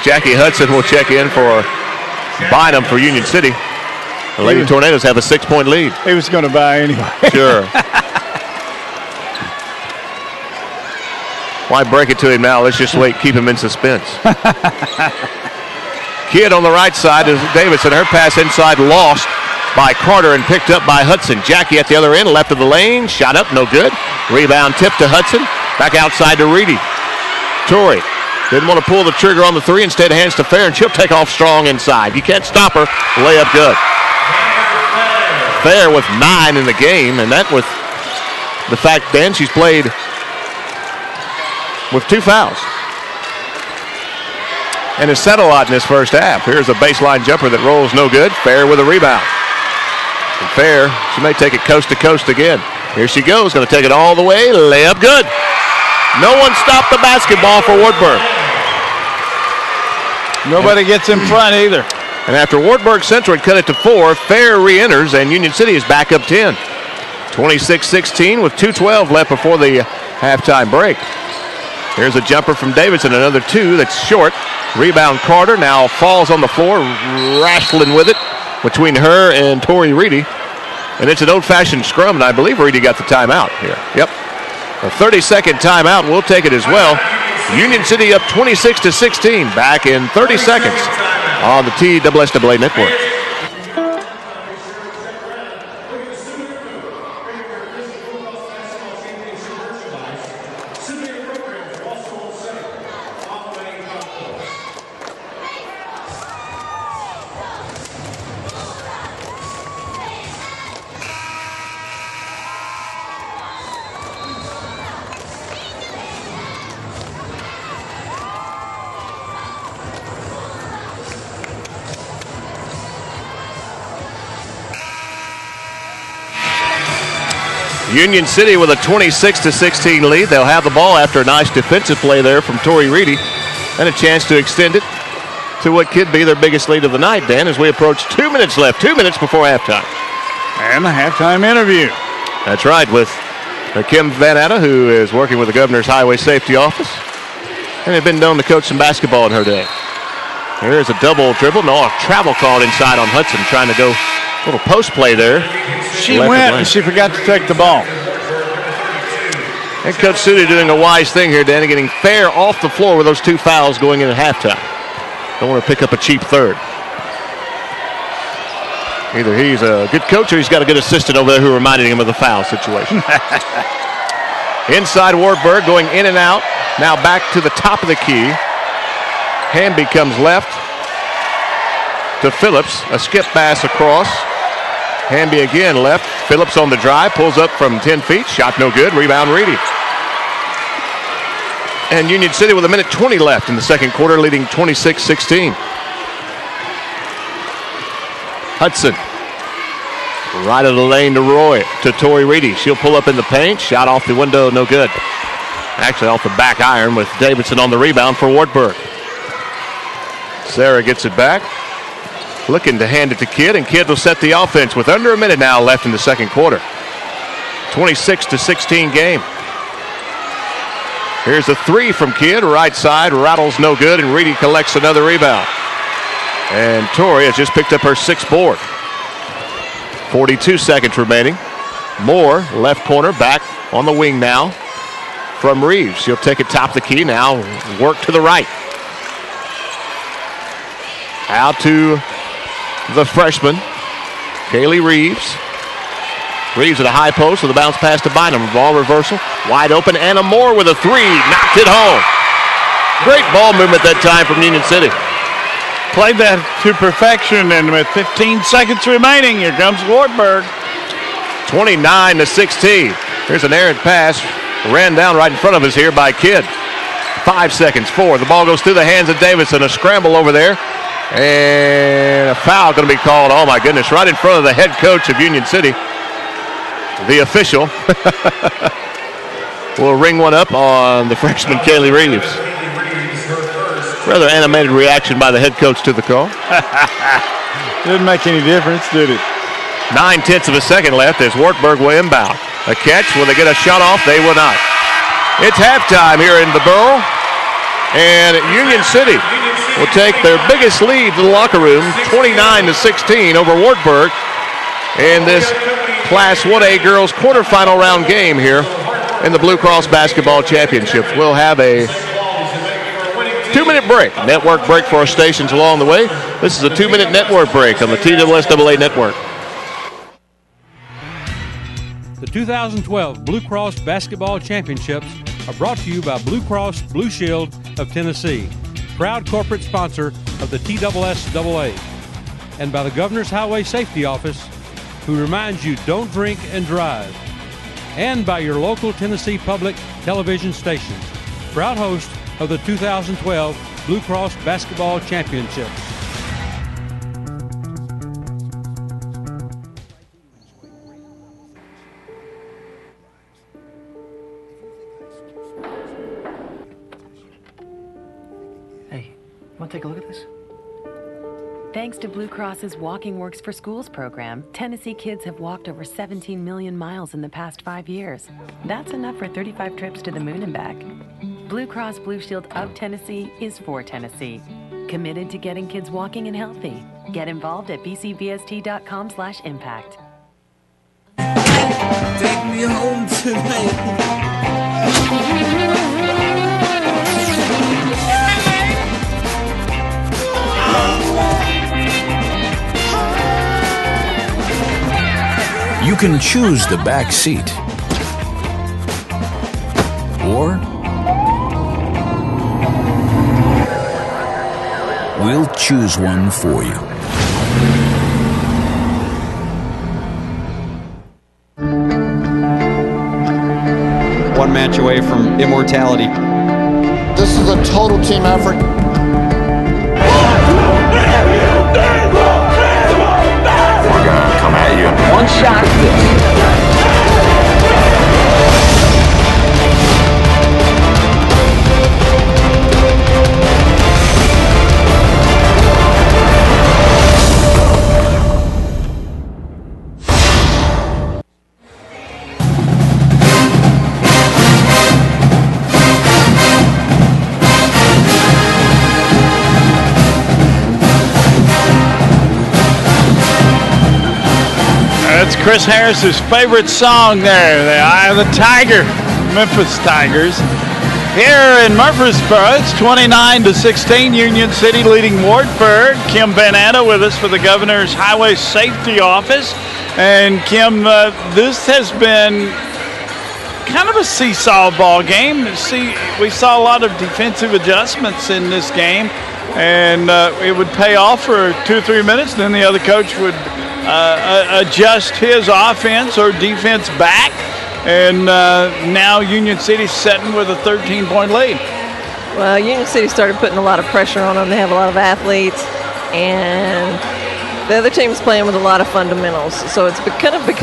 Jackie Hudson will check in for Bynum for Union City. The Lady Tornadoes have a 6-point lead. He was going to buy anyway. Sure. Why break it to him now? Let's just wait, keep him in suspense. Kidd on the right side is Davidson. Her pass inside lost by Carter and picked up by Hudson. Jackie at the other end, left of the lane. Shot up, no good. Rebound tip to Hudson. Back outside to Reedy. Torrey didn't want to pull the trigger on the 3. Instead hands to Fair, and she'll take off strong inside. You can't stop her. Layup good. Fair with 9 in the game, and that with the fact, Dan, she's played with 2 fouls. And has set a lot in this first half. Here's a baseline jumper that rolls no good. Fair with a rebound. And Fair, she may take it coast to coast again. Here she goes, going to take it all the way. Layup good. No one stopped the basketball for Wartburg. Nobody gets in front either. And after Wartburg Central had cut it to 4, Fair re-enters, and Union City is back up 10. 26-16 with 2:12 left before the halftime break. Here's a jumper from Davidson, another 2 that's short. Rebound Carter now falls on the floor, wrestling with it between her and Tori Reedy. And it's an old-fashioned scrum, and I believe Reedy got the timeout here. Yep. A 30-second timeout, we'll take it as well. Union City up 26-16, back in 30 seconds on the TSSAA network. Union City with a 26-16 lead. They'll have the ball after a nice defensive play there from Tori Reedy, and a chance to extend it to what could be their biggest lead of the night, Dan, as we approach 2 minutes left, 2 minutes before halftime. And the halftime interview. That's right, with Kim Van Atta, who is working with the Governor's Highway Safety Office, and had been known to coach some basketball in her day. Here's a double dribble. No, a travel called inside on Hudson, trying to go a little post play there. She went and she forgot to take the ball. And Coach Sudi doing a wise thing here, Danny, getting fair off the floor with those 2 fouls going in at halftime. Don't want to pick up a cheap third. Either he's a good coach or he's got a good assistant over there who reminded him of the foul situation. Inside Wartburg, going in and out. Now back to the top of the key. Hamby comes left to Phillips. A skip pass across. Hamby again left. Phillips on the drive. Pulls up from 10 feet. Shot no good. Rebound Reedy. And Union City with 1:20 left in the second quarter, leading 26-16. Hudson. Right of the lane to Tori Reedy. She'll pull up in the paint. Shot off the window, no good. Actually off the back iron with Davidson on the rebound for Wartburg. Sarah gets it back. Looking to hand it to Kidd, and Kidd will set the offense with under a minute now left in the second quarter. 26-16 game. Here's a three from Kidd, right side, rattles no good, and Reedy collects another rebound. And Tori has just picked up her 6th board. 42 seconds remaining. Moore, left corner, back on the wing now from Reeves. She'll take it top of the key now, work to the right. Out to the freshman, Kaylee Reeves. Reeves at a high post with a bounce pass to Bynum. Ball reversal, wide open. Anna Moore with a three, knocked it home. Great ball movement that time from Union City. Played that to perfection, and with 15 seconds remaining, here comes Wartburg. 29-16. Here's an errant pass, ran down right in front of us here by Kidd. 5 seconds, 4. The ball goes through the hands of Davidson. A scramble over there. And a foul going to be called, oh my goodness, right in front of the head coach of Union City. The official will ring one up on the freshman Kaylee Reeves. Rather animated reaction by the head coach to the call. Didn't make any difference, did it? 9/10 of a second left as Wartburg will inbound. A catch, will they get a shot off? They will not. It's halftime here in the Borough, and Union City will take their biggest lead to the locker room, 29-16 over Wartburg in this Class 1A girls quarterfinal round game here in the Blue Cross Basketball Championships. We'll have a 2-minute break, network break for our stations along the way. This is a 2-minute network break on the TSSAA network. The 2012 Blue Cross Basketball Championships are brought to you by Blue Cross Blue Shield of Tennessee, proud corporate sponsor of the TSSAA, and by the Governor's Highway Safety Office, who reminds you don't drink and drive, and by your local Tennessee Public Television stations, proud host of the 2012 Blue Cross Basketball Championships. Hey, want to take a look at this? Thanks to Blue Cross's Walking Works for Schools program, Tennessee kids have walked over 17 million miles in the past 5 years. That's enough for 35 trips to the moon and back. Blue Cross Blue Shield of Tennessee is for Tennessee. Committed to getting kids walking and healthy. Get involved at bcbst.com/impact. Take me home tonight. You can choose the back seat, or we'll choose one for you. One match away from immortality. This is a total team effort. We're gonna come at you. One shot at this. That's Chris Harris's favorite song there, The Eye of the Tiger. Memphis Tigers. Here in Murfreesboro, it's 29-16, Union City leading Wartburg. Kim Van Anna with us for the Governor's Highway Safety Office. And Kim, this has been kind of a seesaw ball game. We saw a lot of defensive adjustments in this game, and it would pay off for 2 or 3 minutes. Then the other coach would adjust his offense or defense back, and now Union City's sitting with a 13-point lead. Well, Union City started putting a lot of pressure on them. They have a lot of athletes, and the other team's playing with a lot of fundamentals. So it's going to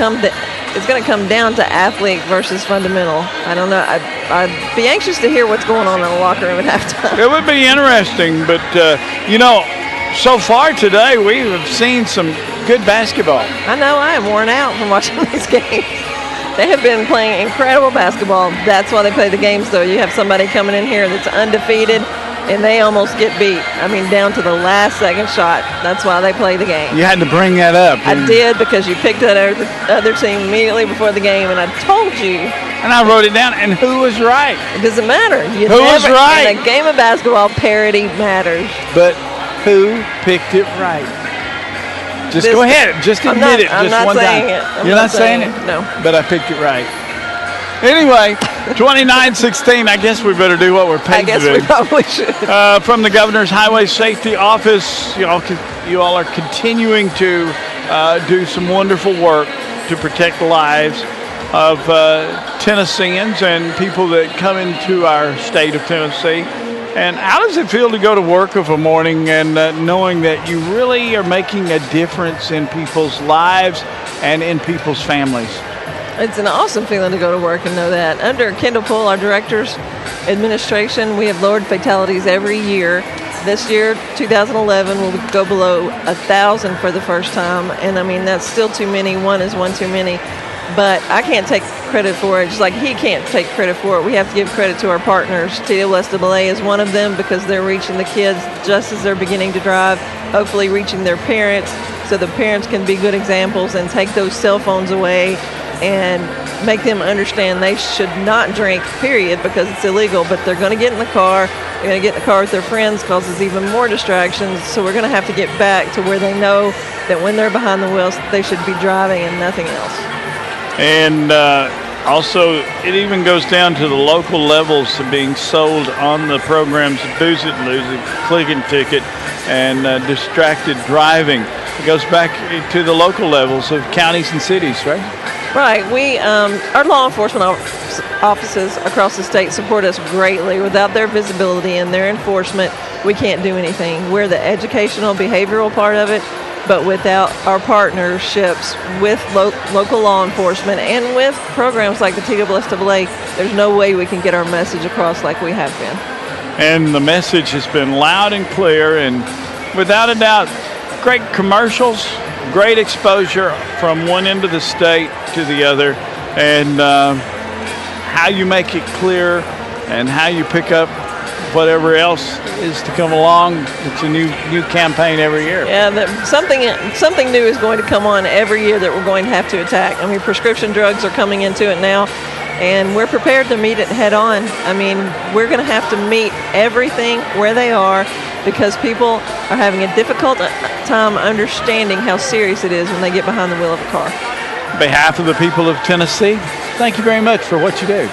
come down to athlete versus fundamental. I don't know. I'd be anxious to hear what's going on in the locker room at halftime. It would be interesting, but so far today we have seen some good basketball. I know. I am worn out from watching these games. They have been playing incredible basketball. That's why they play the games, though. You have somebody coming in here that's undefeated, and they almost get beat. I mean, down to the last second shot. That's why they play the game. You had to bring that up. I did, because you picked that other team immediately before the game, and I told you. And I wrote it down, and who was right? It doesn't matter. Who was right? In a game of basketball, parity matters. But who picked it right? Just go ahead. Just admit it. I'm just not one saying time. it. You're not saying it? No. But I picked it right. Anyway, 29-16. I guess we better do what we're paid to do. I guess we probably should. From the Governor's Highway Safety Office, you all are continuing to do some wonderful work to protect the lives of Tennesseans and people that come into our state of Tennessee. And how does it feel to go to work of a morning and knowing that you really are making a difference in people's lives and in people's families? It's an awesome feeling to go to work and know that. Under Kendall Poole, our director's administration, we have lowered fatalities every year. This year, 2011, we'll go below 1,000 for the first time. And, I mean, that's still too many. One is one too many. But I can't take credit for it, just like he can't take credit for it. We have to give credit to our partners. TSSAA is one of them, because they're reaching the kids just as they're beginning to drive, hopefully reaching their parents, so the parents can be good examples and take those cell phones away and make them understand they should not drink, period, because it's illegal. But they're going to get in the car. They're going to get in the car with their friends, causes even more distractions. So we're going to have to get back to where they know that when they're behind the wheels, they should be driving and nothing else. And also, it even goes down to the local levels of being sold on the programs, Booze It, Lose It, Click and Ticket, and distracted driving. It goes back to the local levels of counties and cities, right? Right. We, our law enforcement offices across the state support us greatly. Without their visibility and their enforcement, we can't do anything. We're the educational, behavioral part of it. But without our partnerships with local law enforcement and with programs like the TSSAA, there's no way we can get our message across like we have been. And the message has been loud and clear, and without a doubt, great commercials, great exposure from one end of the state to the other, and how you make it clear and how you pick up whatever else is to come along. It's a new campaign every year. Yeah, something new is going to come on every year that we're going to have to attack. I mean, prescription drugs are coming into it now, and we're prepared to meet it head on. I mean, we're going to have to meet everything where they are, because people are having a difficult time understanding how serious it is when they get behind the wheel of a car. On behalf of the people of Tennessee, thank you very much for what you do.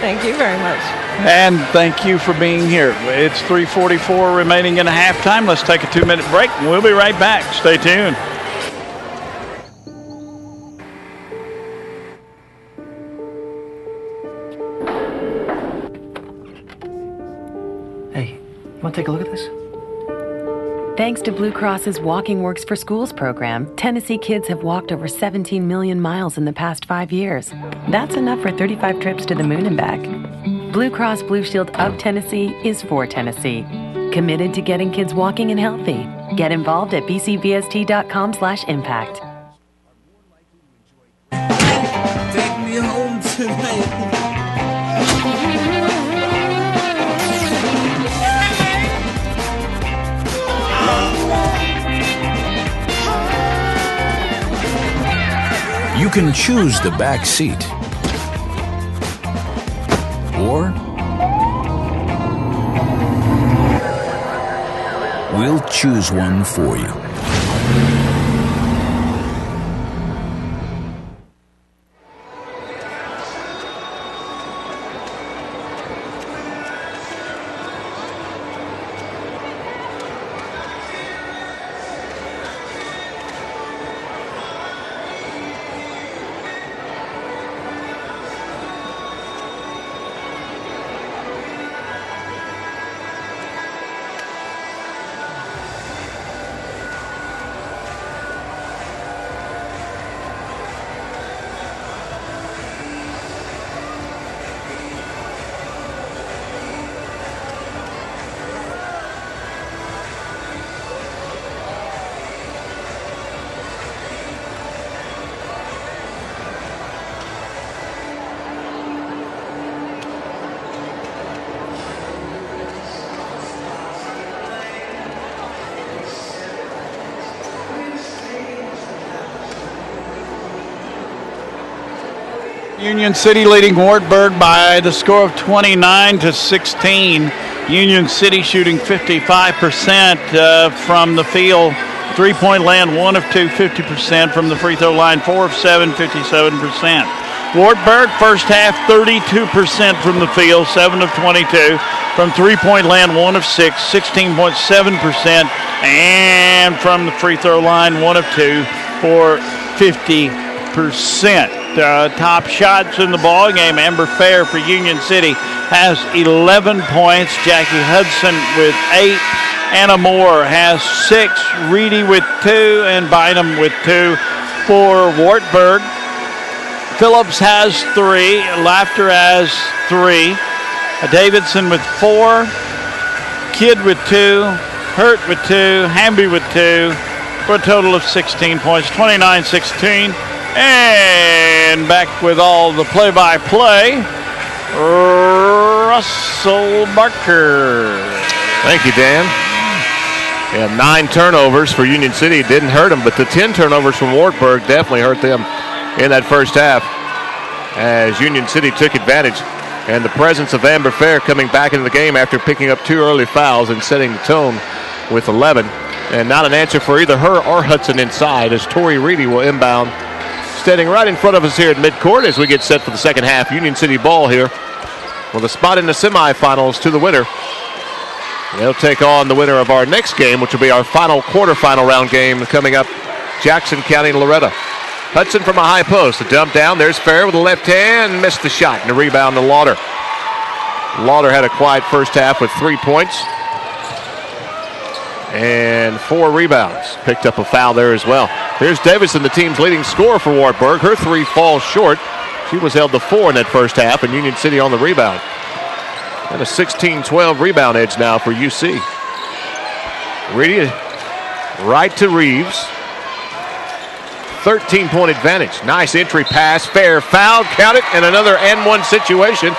Thank you very much. And thank you for being here. It's 3:44 remaining in a halftime. Let's take a 2-minute break, and we'll be right back. Stay tuned. Hey, you want to take a look at this? Thanks to Blue Cross's Walking Works for Schools program, Tennessee kids have walked over 17 million miles in the past 5 years. That's enough for 35 trips to the moon and back. Blue Cross Blue Shield of Tennessee is for Tennessee. Committed to getting kids walking and healthy. Get involved at bcbst.com/impact. Take me home tonight. You can choose the back seat. Or we'll choose one for you. Union City leading Wartburg by the score of 29-16. Union City shooting 55% from the field. 3-point land, 1 of 2, 50% from the free throw line, 4 of 7, 57%. Wartburg, first half, 32% from the field, 7 of 22. From 3-point land, 1 of 6, 16.7%. And from the free throw line, 1 of 2 for 50%. Top shots in the ball game. Amber Fair for Union City has 11 points. Jackie Hudson with 8. Anna Moore has 6. Reedy with 2. And Bynum with 2 for Wartburg. Phillips has 3. Laughter has 3. Davidson with 4. Kidd with 2. Hurt with 2. Hamby with 2. For a total of 16 points. 29-16. And back with all the play-by-play, Russell Barker. Thank you, Dan. They have 9 turnovers for Union City. It didn't hurt them, but the 10 turnovers from Wartburg definitely hurt them in that first half as Union City took advantage. And the presence of Amber Fair coming back into the game after picking up 2 early fouls and setting the tone with 11. And not an answer for either her or Hudson inside as Tori Reedy will inbound. Standing right in front of us here at midcourt as we get set for the second half. Union City ball here with a spot in the semifinals to the winner. They'll take on the winner of our next game, which will be our final quarterfinal round game coming up, Jackson County, Loretta. Hudson from a high post. The dump down. There's Fair with the left hand. Missed the shot. And the rebound to Lauder. Lauder had a quiet first half with 3 points and 4 rebounds. Picked up a foul there as well. Here's Davison, the team's leading scorer for Wartburg. Her 3 falls short. She was held to 4 in that first half, and Union City on the rebound. And a 16-12 rebound edge now for UC. Reedy right to Reeves. 13-point advantage. Nice entry pass. Fair foul. Count it. And another and-one situation.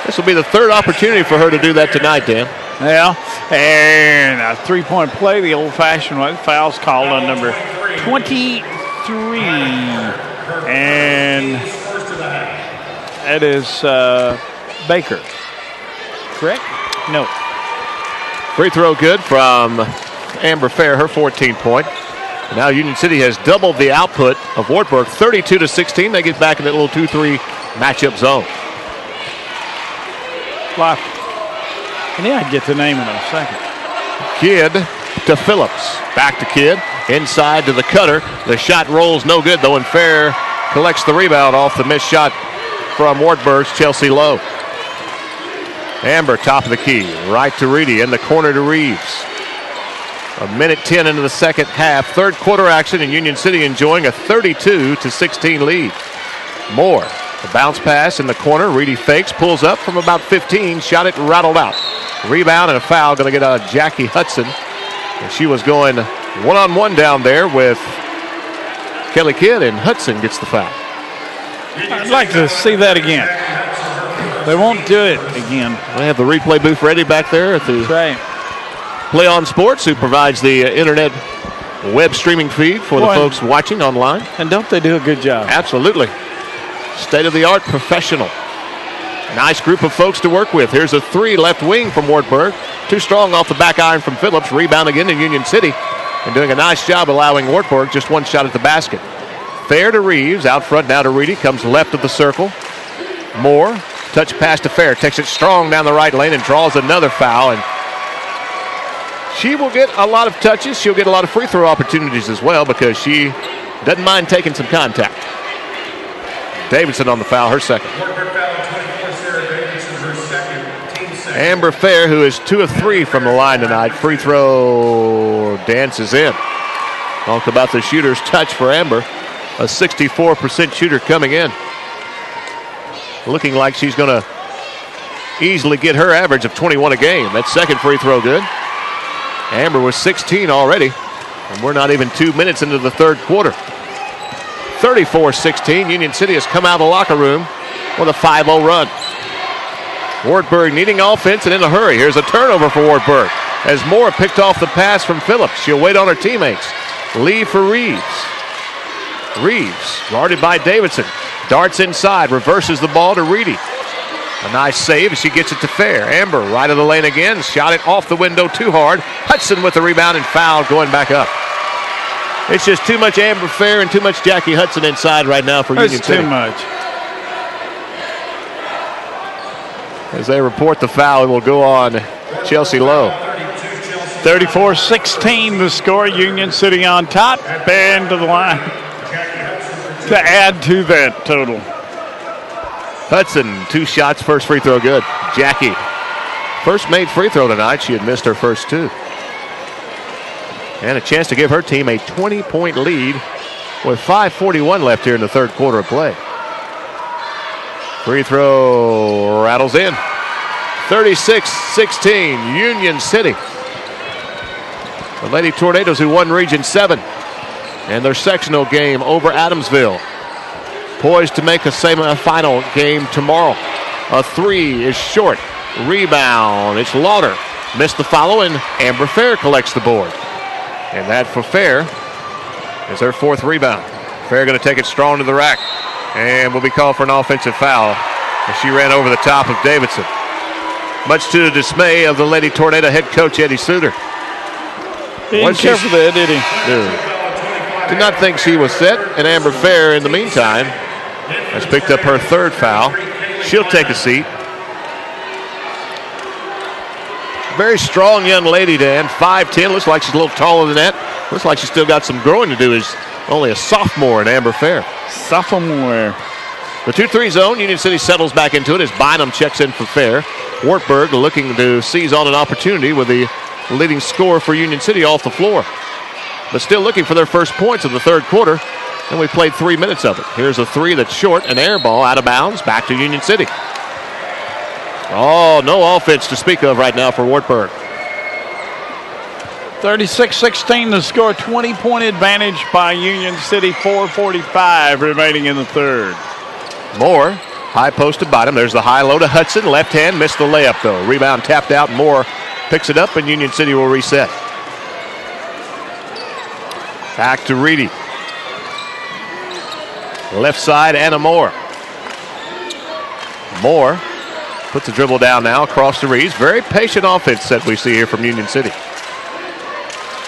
This will be the 3rd opportunity for her to do that tonight, Dan. Yeah, and a 3-point play the old-fashioned way. Foul's called on number 23. And that is Baker. Correct? No. Free throw good from Amber Fair, her 14-point. Now Union City has doubled the output of Wartburg, 32-16. They get back in that little 2-3 matchup zone. Life. And yeah, I'd get the name in a second. Kidd to Phillips. Back to Kidd. Inside to the cutter. The shot rolls no good, though, and Fair collects the rebound off the missed shot from Wartburg's Chelsea Lowe. Amber, top of the key. Right to Reedy. In the corner to Reeves. 1:10 into the second half. Third quarter action, and Union City enjoying a 32-16 lead. Moore. The bounce pass in the corner. Reedy fakes, pulls up from about 15. Shot it, rattled out. Rebound and a foul. Going to get Jackie Hudson. And she was going one-on-one down there with Kelly Kidd, and Hudson gets the foul. I'd like to see that again. They won't do it again. They have the replay booth ready back there at the Play On Sports, who provides the internet web streaming feed for the folks watching online. And don't they do a good job? Absolutely. State-of-the-art professional. Nice group of folks to work with. Here's a 3 left wing from Wartburg. Too strong off the back iron from Phillips. Rebound again to Union City. And doing a nice job allowing Wartburg just one shot at the basket. Fair to Reeves. Out front now to Reedy. Comes left of the circle. Moore. Touch pass to Fair. Takes it strong down the right lane and draws another foul. And she will get a lot of touches. She'll get a lot of free throw opportunities as well because she doesn't mind taking some contact. Davidson on the foul, her second. Amber Fair, who is 2 of 3 from the line tonight. Free throw dances in. Talked about the shooter's touch for Amber. A 64% shooter coming in. Looking like she's going to easily get her average of 21 a game. That second free throw good. Amber was 16 already. And we're not even 2 minutes into the third quarter. 34-16. Union City has come out of the locker room with a 5-0 run. Wartburg needing offense and in a hurry. Here's a turnover for Wartburg as Moore picked off the pass from Phillips. She'll wait on her teammates. Lee for Reeves. Reeves guarded by Davidson. Darts inside, reverses the ball to Reedy. A nice save as she gets it to Fair. Amber right of the lane again. Shot it off the window too hard. Hudson with the rebound and foul going back up. It's just too much Amber Fair and too much Jackie Hudson inside right now for Union City. Too much. As they report the foul, it will go on Chelsea Lowe. 34-16 the score. Union City on top. Band to the line to add to that total. Hudson, 2 shots, first free throw good. Jackie, first made free throw tonight. She had missed her first 2. And a chance to give her team a 20-point lead with 5:41 left here in the third quarter of play. Free throw rattles in. 36-16, Union City. The Lady Tornadoes who won Region 7 and their sectional game over Adamsville. Poised to make a semi-final game tomorrow. A 3 is short. Rebound, it's Lauder. Missed the follow and Amber Fair collects the board. And that for Fair is her 4th rebound. Fair going to take it strong to the rack. And will be called for an offensive foul as she ran over the top of Davidson. Much to the dismay of the Lady Tornado head coach, Eddie Suter. He didn't care for that, did he? Did not think she was set. And Amber Fair, in the meantime, has picked up her 3rd foul. She'll take a seat. Very strong young lady, Dan. 5'10". Looks like she's a little taller than that. Looks like she's still got some growing to do. Is only a sophomore in Amber Fair. Sophomore. The 2-3 zone. Union City settles back into it as Bynum checks in for Fair. Wartburg looking to seize on an opportunity with the leading scorer for Union City off the floor. But still looking for their first points of the third quarter. And we played 3 minutes of it. Here's a 3 that's short. An air ball out of bounds. Back to Union City. Oh, no offense to speak of right now for Wartburg. 36-16 the score. 20-point advantage by Union City. 4:45 remaining in the third. Moore, high post to bottom. There's the high low to Hudson. Left hand, missed the layup though. Rebound tapped out. Moore picks it up and Union City will reset. Back to Reedy. Left side, Anna Moore. Moore puts the dribble down now across the Reeves. Very patient offense that we see here from Union City.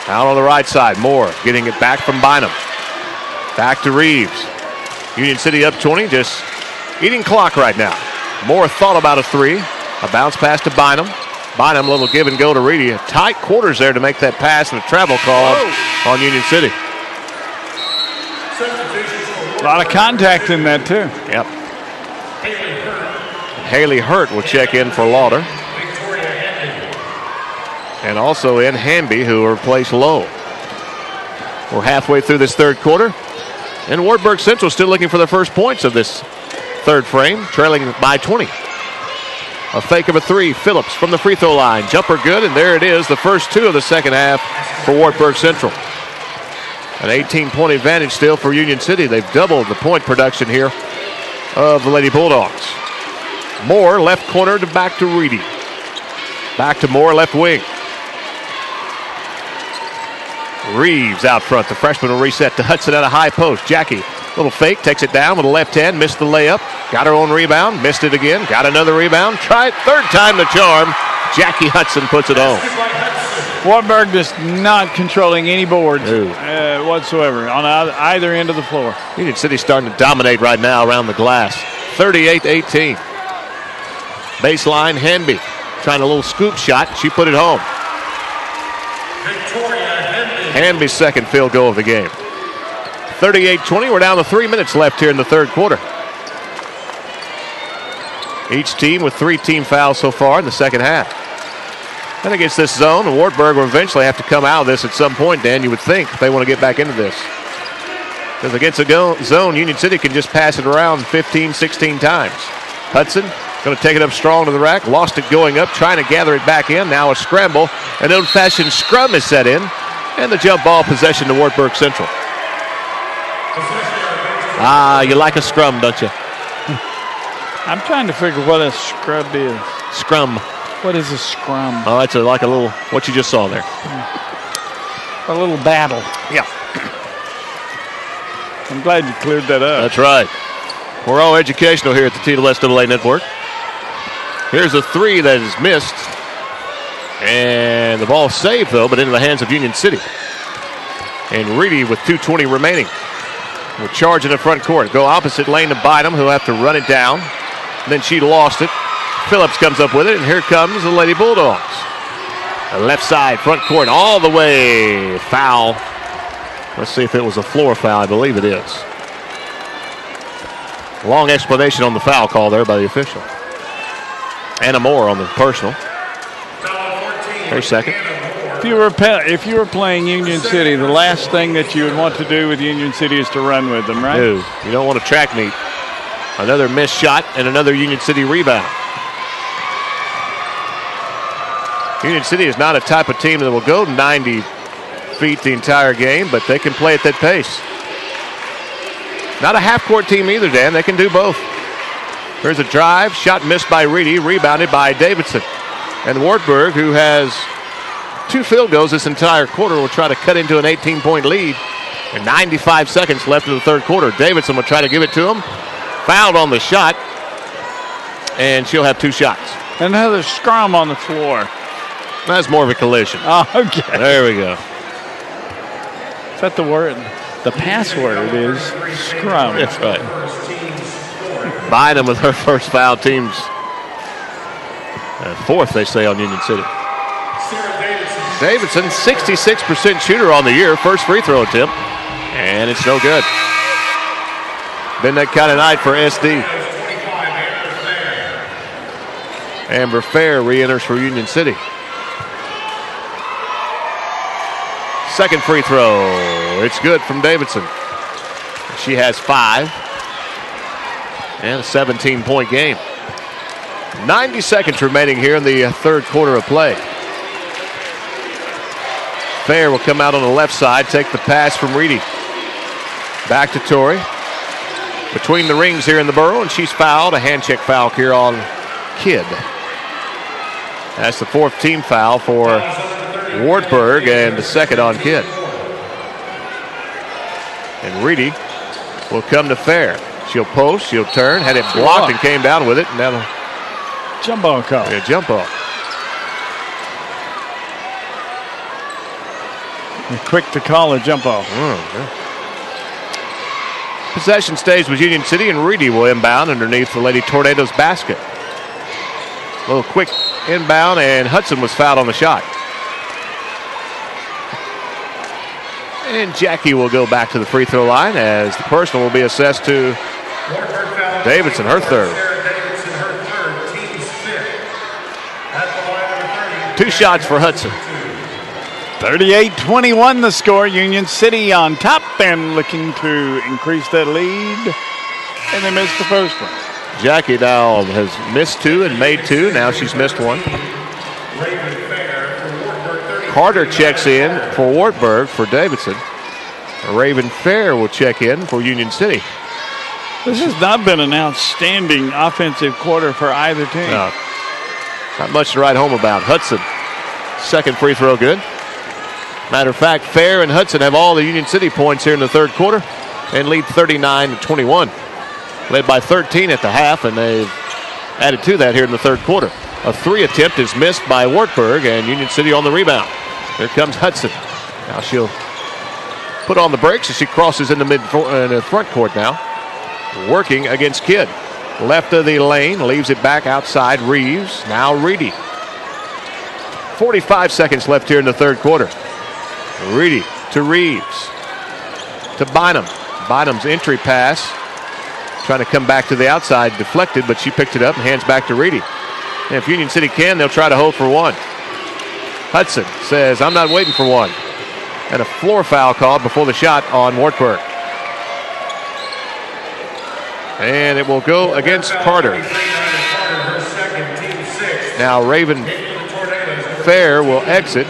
Out on the right side, Moore getting it back from Bynum. Back to Reeves. Union City up 20, just eating clock right now. Moore thought about a 3. A bounce pass to Bynum. Bynum, a little give and go to Reedy. Tight quarters there to make that pass and a travel call on Union City. A lot of contact in that too. Yep. Haley Hurt will check in for Lauder. And also in Hamby, who replaced Lowe. We're halfway through this third quarter. And Wartburg Central still looking for their first points of this third frame, trailing by 20. A fake of a 3, Phillips from the free throw line. Jumper good, and there it is, the first 2 of the second half for Wartburg Central. An 18-point advantage still for Union City. They've doubled the point production here of the Lady Bulldogs. Moore, left corner to back to Reedy. Back to Moore, left wing. Reeves out front. The freshman will reset to Hudson at a high post. Jackie, little fake, takes it down with a left hand, missed the layup. Got her own rebound, missed it again, got another rebound. Try it, third time the charm. Jackie Hudson puts it home. Wartburg just not controlling any boards whatsoever on either end of the floor. Union City's starting to dominate right now around the glass. 38-18. Baseline, Hanby trying a little scoop shot. She put it home. Hanby's second field goal of the game. 38-20. We're down to 3 minutes left here in the third quarter. Each team with 3 team fouls so far in the second half. And against this zone, Wartburg will eventually have to come out of this at some point, Dan, you would think, if they want to get back into this. Because against a zone, Union City can just pass it around 15, 16 times. Hudson going to take it up strong to the rack. Lost it going up, trying to gather it back in. Now a scramble. An old-fashioned scrum is set in. And the jump ball possession to Wartburg Central. You like a scrum, don't you? I'm trying to figure what a scrub is. Scrum. What is a scrum? Oh, it's like a little, what you just saw there. A little battle. Yeah. I'm glad you cleared that up. That's right. We're all educational here at the TSSAA Network. Here's a three that is missed. And the ball saved, though, but into the hands of Union City. And Reedy with 2:20 remaining. We'll charge in the front court. Go opposite lane to Bynum, who'll have to run it down. And then she lost it. Phillips comes up with it, and here comes the Lady Bulldogs. The left side, front court, all the way. Foul. Let's see if it was a floor foul. I believe it is. Long explanation on the foul call there by the official. Anna Moore on the personal. Her second. If you were playing Union City, the last thing that you would want to do with Union City is to run with them, right? No, you don't want to track meet. Another missed shot and another Union City rebound. Union City is not a type of team that will go 90 feet the entire game, but they can play at that pace. Not a half-court team either, Dan. They can do both. Here's a drive. Shot missed by Reedy. Rebounded by Davidson. And Wartburg, who has 2 field goals this entire quarter, will try to cut into an 18-point lead. And 95 seconds left in the third quarter. Davidson will try to give it to him. Fouled on the shot. And she'll have 2 shots. Another scrum on the floor. That's more of a collision. Oh, okay. There we go. Is that the word? The password is scrum. That's right. Bynum with her first foul, team's fourth, they say, on Union City. Davidson, 66% shooter on the year. First free throw attempt. And it's no good. Been that kind of night for SD. Amber Fair re-enters for Union City. Second free throw. It's good from Davidson. She has 5. And a 17-point game. 90 seconds remaining here in the third quarter of play. Fair will come out on the left side, take the pass from Reedy. Back to Torrey. Between the rings here in the Borough, and she's fouled. A hand check foul here on Kidd. That's the 4th team foul for Wartburg and the second on Kidd. And Reedy will come to Fair. She'll post, she'll turn, had it blocked and came down with it. And that'll jump ball call. Yeah, jump ball. You're quick to call a jump ball. Possession stays with Union City, and Reedy will inbound underneath the Lady Tornadoes basket. A little quick inbound, and Hudson was fouled on the shot. And Jackie will go back to the free throw line as the personal will be assessed to Davidson, her third. 2 shots for Hudson. 38-21 the score. Union City on top and looking to increase that lead. And they missed the first one. Jackie now has missed 2 and made 2. Now she's missed 1. Carter checks in for Wartburg for Davidson. Raven Fair will check in for Union City. This has not been an outstanding offensive quarter for either team. No, not much to write home about. Hudson, second free throw good. Matter of fact, Fair and Hudson have all the Union City points here in the third quarter and lead 39-21. Led by 13 at the half, and they've added to that here in the third quarter. A 3 attempt is missed by Wartburg, and Union City on the rebound. Here comes Hudson. Now she'll put on the brakes as she crosses in the front court now. Working against Kidd. Left of the lane, leaves it back outside Reeves. Now Reedy. 45 seconds left here in the third quarter. Reedy to Reeves. To Bynum. Bynum's entry pass. Trying to come back to the outside, deflected, but she picked it up and hands back to Reedy. And if Union City can, they'll try to hold for one. Hudson says, I'm not waiting for one. And a floor foul called before the shot on Wartburg. And it will go against Carter. Now Raven Fair will exit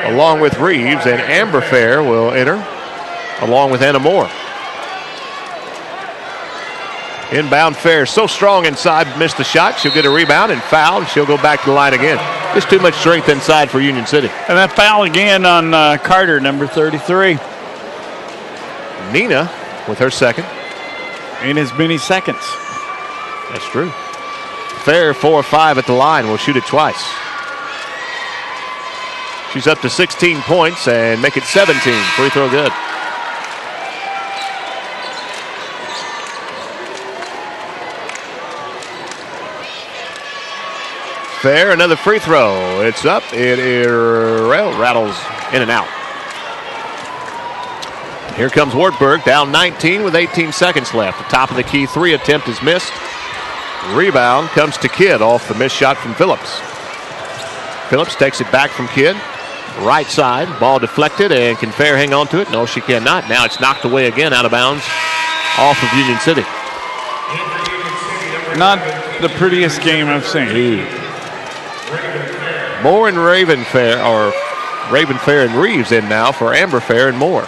along with Reeves, and Amber Fair will enter along with Anna Moore. Inbound Fair, so strong inside, missed the shot. She'll get a rebound and foul, and she'll go back to the line again. Just too much strength inside for Union City. And that foul again on Carter, number 33. Nina with her second. In as many seconds. That's true. Fair 4-5 at the line. Will shoot it twice. She's up to 16 points and make it 17. Free throw good. Fair, another free throw. It's up. It rattles in and out. Here comes Wartburg, down 19 with 18 seconds left. The top of the key 3 attempt is missed. Rebound comes to Kidd off the missed shot from Phillips. Phillips takes it back from Kidd. Right side, ball deflected, and can Fair hang on to it? No, she cannot. Now it's knocked away again, out of bounds, off of Union City. Not the prettiest game I've seen. Moore and Raven Fair, or Raven Fair and Reeves in now for Amber Fair and Moore.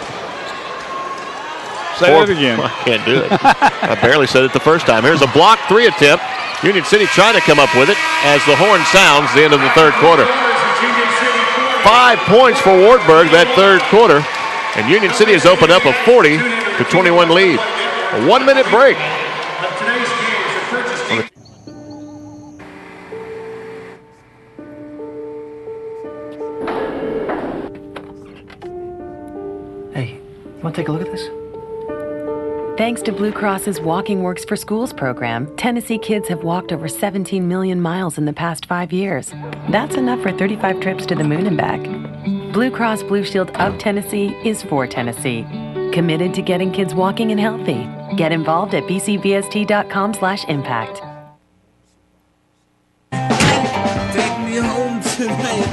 Say that again. I can't do it. I barely said it the first time. Here's a block 3 attempt. Union City trying to come up with it as the horn sounds the end of the third quarter. 5 points for Wartburg that third quarter, and Union City has opened up a 40-21 lead. A 1-minute break. Hey, you want to take a look at this? Thanks to Blue Cross's Walking Works for Schools program, Tennessee kids have walked over 17 million miles in the past 5 years. That's enough for 35 trips to the moon and back. Blue Cross Blue Shield of Tennessee is for Tennessee. Committed to getting kids walking and healthy. Get involved at bcbst.com/impact. Take me home tonight.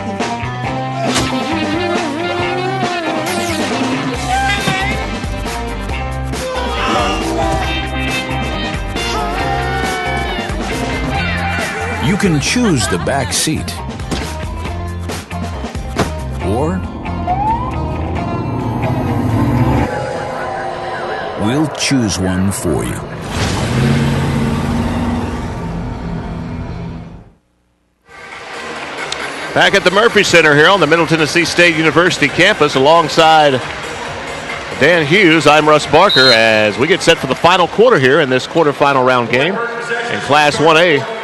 You can choose the back seat, or we'll choose one for you. Back at the Murphy Center here on the Middle Tennessee State University campus alongside Dan Hughes, I'm Russ Barker as we get set for the final quarter here in this quarterfinal round game in Class 1A.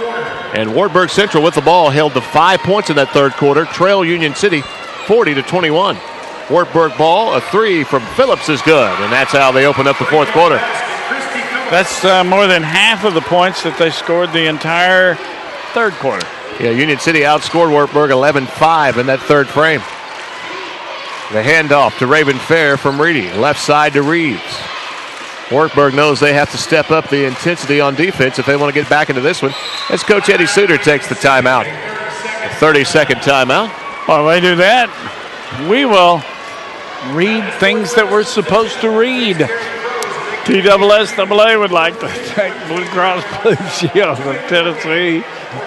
And Wartburg Central with the ball held to 5 points in that third quarter. Trail Union City 40-21. Wartburg ball, a 3 from Phillips is good. And that's how they open up the fourth quarter. That's more than half of the points that they scored the entire third quarter. Yeah, Union City outscored Wartburg 11-5 in that third frame. The handoff to Raven Fair from Reedy. Left side to Reeves. Wartburg knows they have to step up the intensity on defense if they want to get back into this one. As Coach Eddie Suter takes the timeout. A 30-second timeout. While they do that, we will read things that we're supposed to read. TSSAA would like to thank Blue Cross Blue Shield of Tennessee,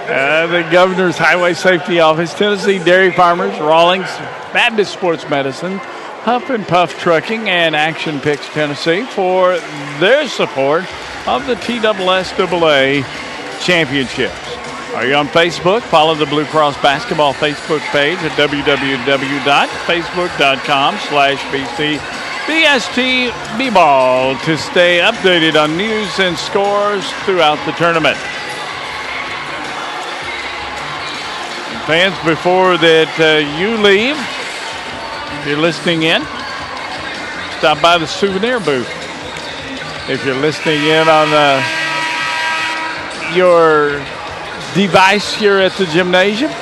the Governor's Highway Safety Office, Tennessee Dairy Farmers, Rawlings Baptist Sports Medicine, Huff and Puff Trucking, and Action Picks Tennessee for their support of the TSSAA championships. Are you on Facebook? Follow the Blue Cross Basketball Facebook page at www.facebook.com/BCBSTB-ball to stay updated on news and scores throughout the tournament. Fans, before that you leave, if you're listening in, stop by the souvenir booth. If you're listening in on your device here at the gymnasium,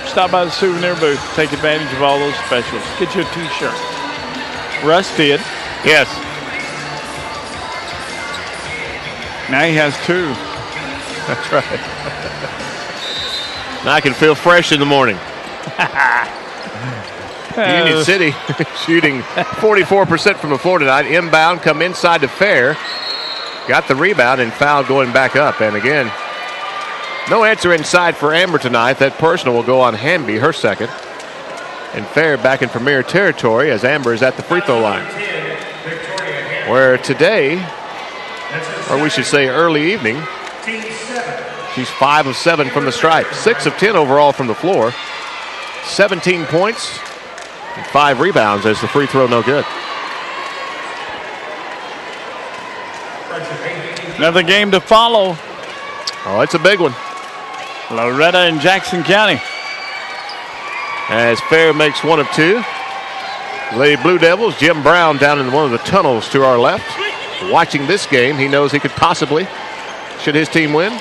stop by the souvenir booth. Take advantage of all those specials. Get you a t-shirt. Russ did. Yes. Now he has 2. That's right. Now I can feel fresh in the morning. Union City shooting 44% from the floor tonight. Inbound, come inside to Fair. Got the rebound and foul going back up. And again, no answer inside for Amber tonight. That personal will go on Hamby, her second. And Fair back in Premier territory as Amber is at the free throw line. Where today, or we should say early evening, she's 5 of 7 from the stripe. 6 of 10 overall from the floor. 17 points and 5 rebounds as the free throw no good. Another game to follow. Oh, it's a big one. Loretta and Jackson County. As Fair makes 1 of 2. Lady Blue Devils, Jim Brown down in one of the tunnels to our left. Watching this game, he knows he could possibly, should his team win,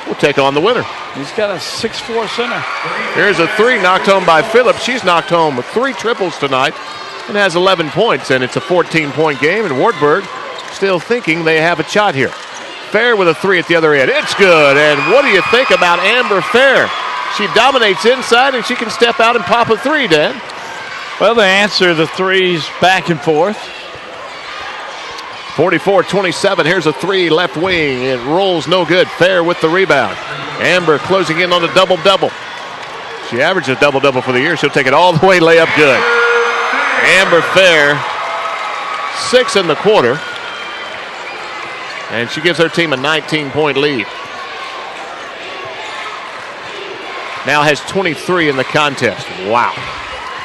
will take on the winner. He's got a 6'4" center. Here's a 3 knocked home by Phillips. She's knocked home with 3 triples tonight and has 11 points, and it's a 14-point game, and Wartburg still thinking they have a shot here. Fair with a 3 at the other end. It's good, and what do you think about Amber Fair? She dominates inside, and she can step out and pop a 3, Dan. Well, they answer the threes back and forth. 44-27. Here's a 3 left wing. It rolls no good. Fair with the rebound. Amber closing in on a double-double. She averaged a double-double for the year. She'll take it all the way, layup good. Amber Fair, 6 in the quarter. And she gives her team a 19-point lead. Now has 23 in the contest. Wow.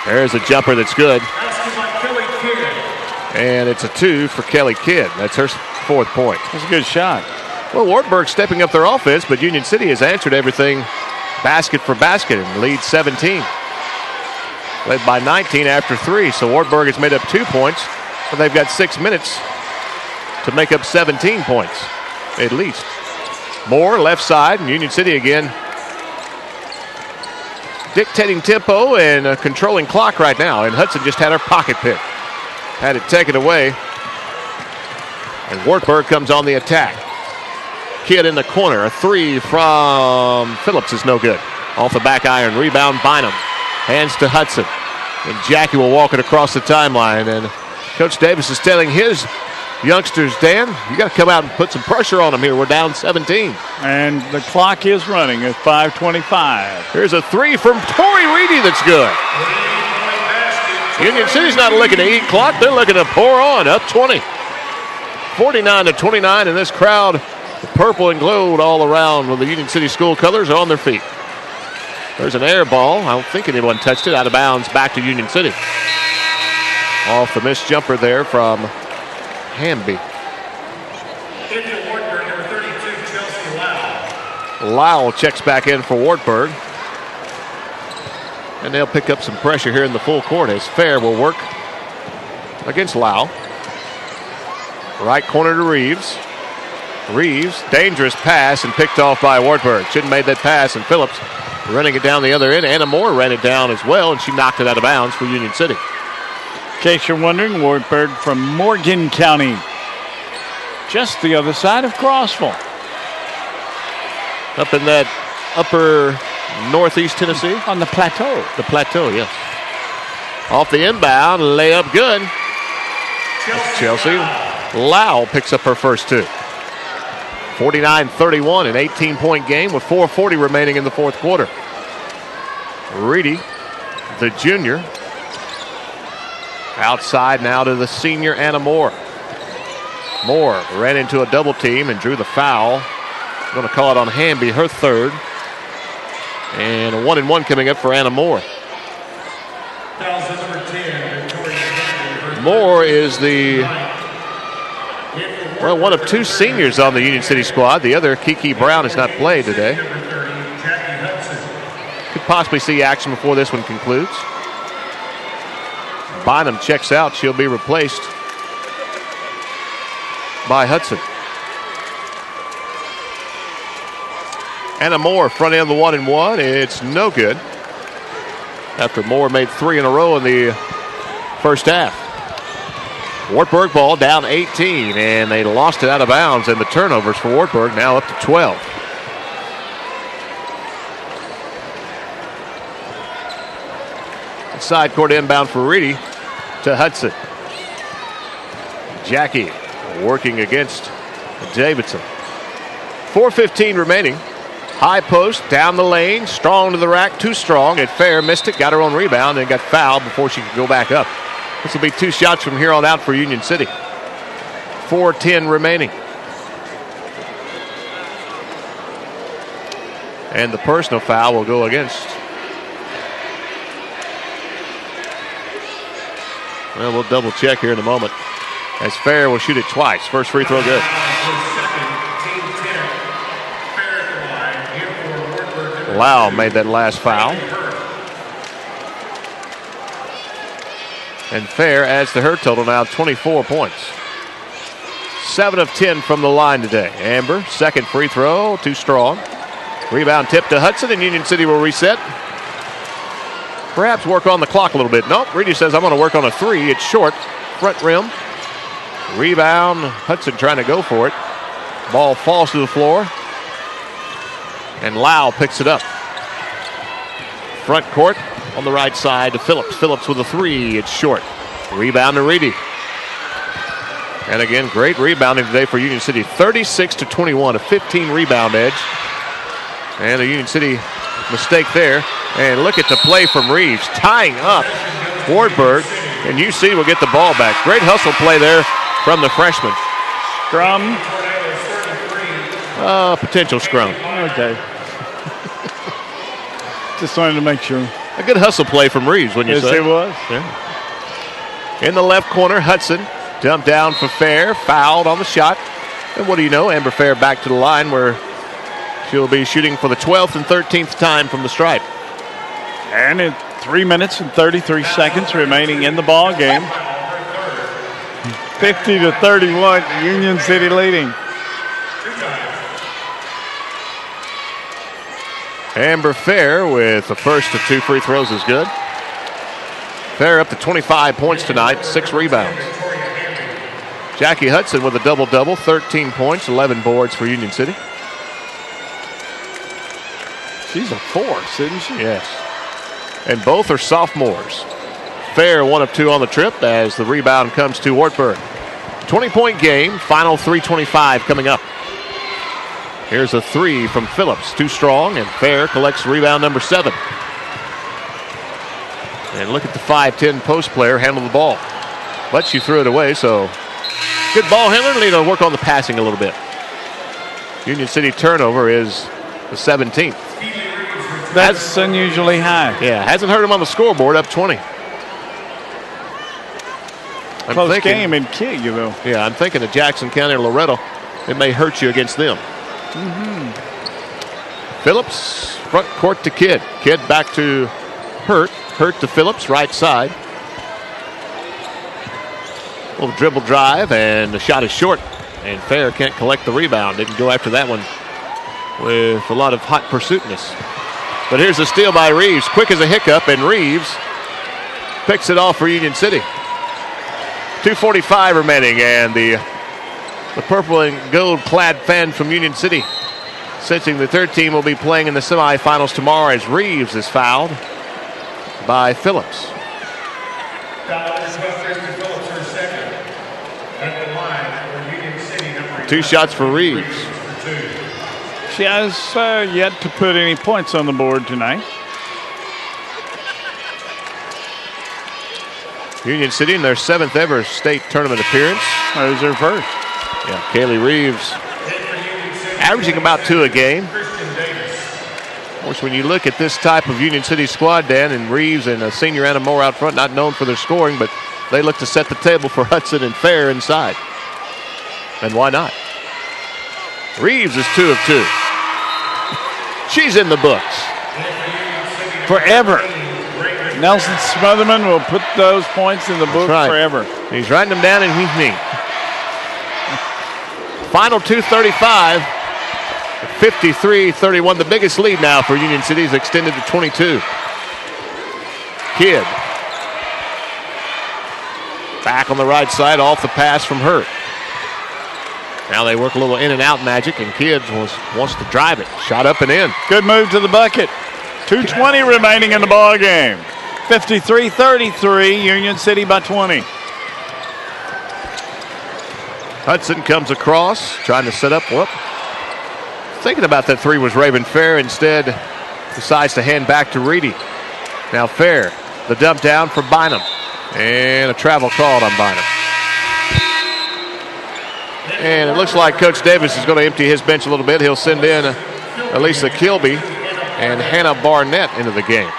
There's a jumper that's good. And it's a 2 for Kelly Kidd. That's her 4th point. That's a good shot. Well, Wartburg stepping up their offense, but Union City has answered everything basket for basket and leads 17. Led by 19 after 3. So Wartburg has made up 2 points, but they've got 6 minutes to make up 17 points, at least. Moore, left side, and Union City again dictating tempo and controlling clock right now. And Hudson just had her pocket pick. Had it taken away. And Wartburg comes on the attack. Kidd in the corner. A 3 from Phillips is no good. Off the back iron. Rebound Bynum. Hands to Hudson. And Jackie will walk it across the timeline. And Coach Davis is telling his youngsters, Dan, you got to come out and put some pressure on them here. We're down 17. And the clock is running at 5:25. Here's a 3 from Tori Reedy that's good. Union City's not looking to eat clock. They're looking to pour on. Up 20. 49-29, and this crowd, the purple and gold all around with the Union City school colors, are on their feet. There's an air ball. I don't think anyone touched it. Out of bounds back to Union City. Off the missed jumper there from Hamby. Lyle checks back in for Wartburg. And they'll pick up some pressure here in the full court as Fair will work against Lau. Right corner to Reeves. Reeves, dangerous pass and picked off by Wartburg. Shouldn't have made that pass, and Phillips running it down the other end. Anna Moore ran it down as well, and she knocked it out of bounds for Union City. In case you're wondering, Wartburg from Morgan County. Just the other side of Crossville. Up in that upper northeast Tennessee? On the plateau. The plateau, yes. Off the inbound, layup good. Chelsea. Lau picks up her first 2. 49-31, an 18-point game with 4:40 remaining in the fourth quarter. Reedy, the junior. Outside now to the senior Anna Moore. Moore ran into a double team and drew the foul. Going to call it on Hamby, her 3rd. And a 1-and-1 coming up for Anna Moore. Moore is one of two seniors on the Union City squad. The other, Kiki Brown, has not played today. Could possibly see action before this one concludes. Bynum checks out. She'll be replaced by Hudson. Anna Moore, front end of the 1-and-1. It's no good. After Moore made 3 in a row in the first half. Wartburg ball down 18, and they lost it out of bounds, and the turnovers for Wartburg now up to 12. Side court inbound for Reedy to Hudson. Jackie working against Davidson. 4:15 remaining. High post, down the lane, strong to the rack, too strong. And Fair missed it, got her own rebound, and got fouled before she could go back up. This will be 2 shots from here on out for Union City. 4:10 remaining. And the personal foul will go against. Well, we'll double check here in a moment. As Fair will shoot it twice. First free throw good. Lau made that last foul. And Fair adds to her total now 24 points. 7 of 10 from the line today. Amber, second free throw, too strong. Rebound tip to Hudson, and Union City will reset. Perhaps work on the clock a little bit. Nope, Reedy says I'm going to work on a 3. It's short, front rim. Rebound, Hudson trying to go for it. Ball falls to the floor. And Lau picks it up. Front court on the right side to Phillips. Phillips with a 3. It's short. Rebound to Reedy. And again, great rebounding today for Union City. 36-21, a 15 rebound edge. And a Union City mistake there. And look at the play from Reeves, tying up Wartburg. And UC will get the ball back. Great hustle play there from the freshman. Scrum. Potential scrum. Okay. Just wanted to make sure. A good hustle play from Reeves, wouldn't you say? Yes, it was. Yeah. In the left corner, Hudson dumped down for Fair, fouled on the shot. And what do you know, Amber Fair back to the line where she'll be shooting for the 12th and 13th time from the stripe. And in 3 minutes and 33 seconds remaining in the ball game. 50-31, Union City leading. Amber Fair with the first of 2 free throws is good. Fair up to 25 points tonight, 6 rebounds. Jackie Hudson with a double-double, 13 points, 11 boards for Union City. She's a force, isn't she? Yes. And both are sophomores. Fair 1 of 2 on the trip as the rebound comes to Wartburg. 20-point game, final 3:25 coming up. Here's a 3 from Phillips, too strong, and Fair collects rebound number 7. And look at the 5'10" post player handle the ball. But she threw it away, so good ball handler. Need to work on the passing a little bit. Union City turnover is the 17th. That's unusually high. Yeah, hasn't hurt him on the scoreboard, up 20. Close game in Key, you know. Yeah, I'm thinking of Jackson County or Loretto. It may hurt you against them. Phillips, front court to Kidd. Kidd back to Hurt. Hurt to Phillips, right side. Little dribble drive, and the shot is short. And Fair can't collect the rebound. Didn't go after that one with a lot of hot pursuitness. But here's a steal by Reeves. Quick as a hiccup, and Reeves picks it off for Union City. 2:45 remaining, and the purple and gold clad fan from Union City sensing the third team will be playing in the semifinals tomorrow as Reeves is fouled by Phillips. 2 shots for Reeves. She has yet to put any points on the board tonight. Union City in their 7th ever state tournament appearance. That was her first. Yeah, Kaylee Reeves averaging about 2 a game. course, when you look at this type of Union City squad, Dan, and Reeves and senior Anna Moore out front, not known for their scoring, but they look to set the table for Hudson and Fair inside. And why not? Reeves is 2 of 2. She's in the books. Forever. Nelson Smotherman will put those points in the book forever. He's writing them down in his knee. Final 2:35. 53-31. The biggest lead now for Union City is extended to 22. Kidd. Back on the right side, off the pass from Hurt. Now they work a little in and out magic, and Kidd wants to drive it. Shot up and in. Good move to the bucket. 2:20 remaining in the ball game. 53-33, Union City by 20. Hudson comes across, trying to set up. Whoop. Thinking about that three was Raven Fair. Instead, decides to hand back to Reedy. Now Fair, the dump down for Bynum. And a travel called on Bynum. And it looks like Coach Davis is going to empty his bench a little bit. He'll send in Elisa Kilby and Hannah Barnett into the game.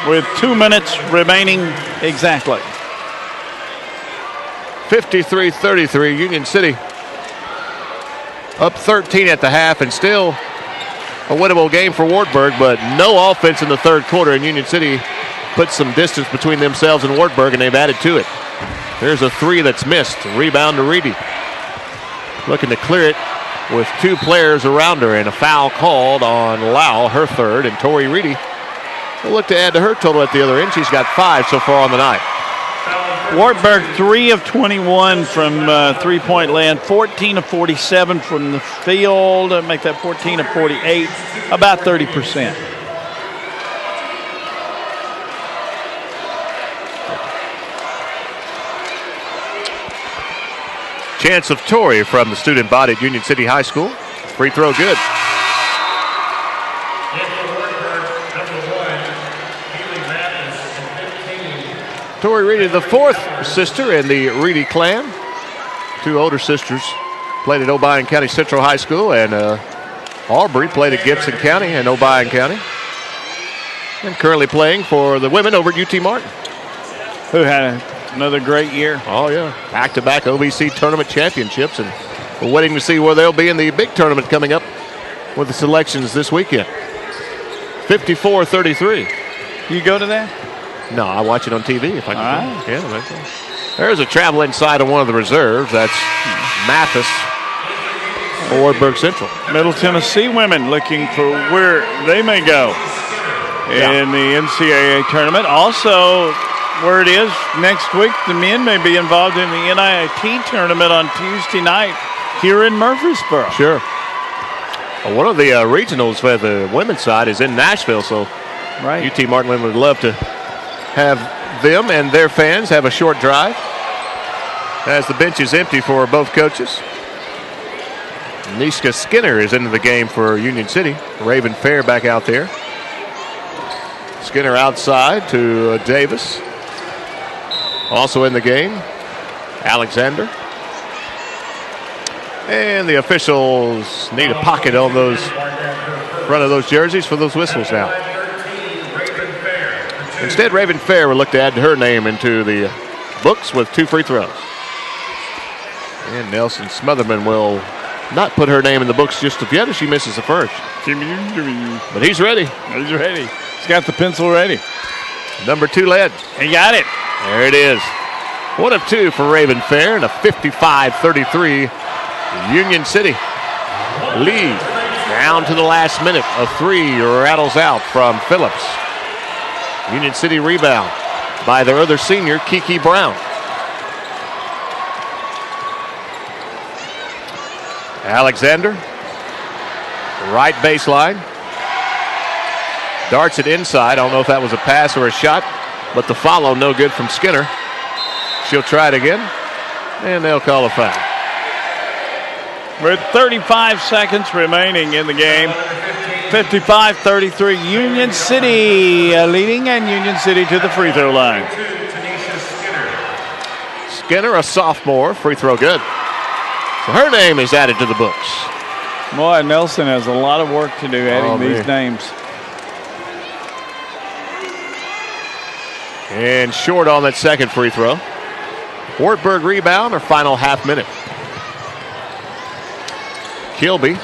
With 2 minutes remaining exactly. 53-33, Union City up 13 at the half, and still a winnable game for Wartburg, but no offense in the third quarter, and Union City put some distance between themselves and Wartburg, and they've added to it. There's a three that's missed. Rebound to Reedy. Looking to clear it with 2 players around her, and a foul called on Lau, her third, and Tori Reedy will look to add to her total at the other end. She's got 5 so far on the night. Wartburg 3 of 21 from three-point land, 14 of 47 from the field, make that 14 of 48, about 30%. Chance of Torrey from the student body at Union City High School. Free throw good. Tori Reedy, the 4th sister in the Reedy clan. 2 older sisters played at Obion County Central High School, and Aubrey played at Gibson County and Obion County. And currently playing for the women over at UT Martin. Who had another great year. Oh, yeah. Back-to-back OVC tournament championships, and we're waiting to see where they'll be in the big tournament coming up with the selections this weekend. 54-33. You go to that? No, I watch it on TV if I can. Right. Yeah, that's it. There's a travel inside of one of the reserves. That's Mathis, Wartburg Central. Middle Tennessee women looking for where they may go in the NCAA tournament. Also, where it is next week, the men may be involved in the NIT tournament on Tuesday night here in Murfreesboro. Sure. Well, one of the regionals for the women's side is in Nashville, so UT Martin women would love to have them and their fans have a short drive as the bench is empty for both coaches. Niska Skinner is into the game for Union City. Raven Fair back out there. Skinner outside to Davis. Also in the game, Alexander. And the officials need a pocket on those front of those jerseys for those whistles now. Instead, Raven Fair will look to add her name into the books with 2 free throws. And Nelson Smotherman will not put her name in the books just yet as she misses the first. But he's ready. He's ready. He's got the pencil ready. Number 2 lead. He got it. There it is. 1 of 2 for Raven Fair and a 55-33 Union City lead. Down to the last minute. A 3 rattles out from Phillips. Union City rebound by their other senior, Kiki Brown. Alexander, right baseline. Darts it inside. I don't know if that was a pass or a shot, but the follow no good from Skinner. She'll try it again, and they'll call a foul. With 35 seconds remaining in the game, 55-33, Union City leading, and Union City to the free throw line. Skinner, a sophomore, free throw good. So her name is added to the books. Boy, Nelson has a lot of work to do adding these names. And short on that second free throw. Wartburg rebound, or final half minute. Kilby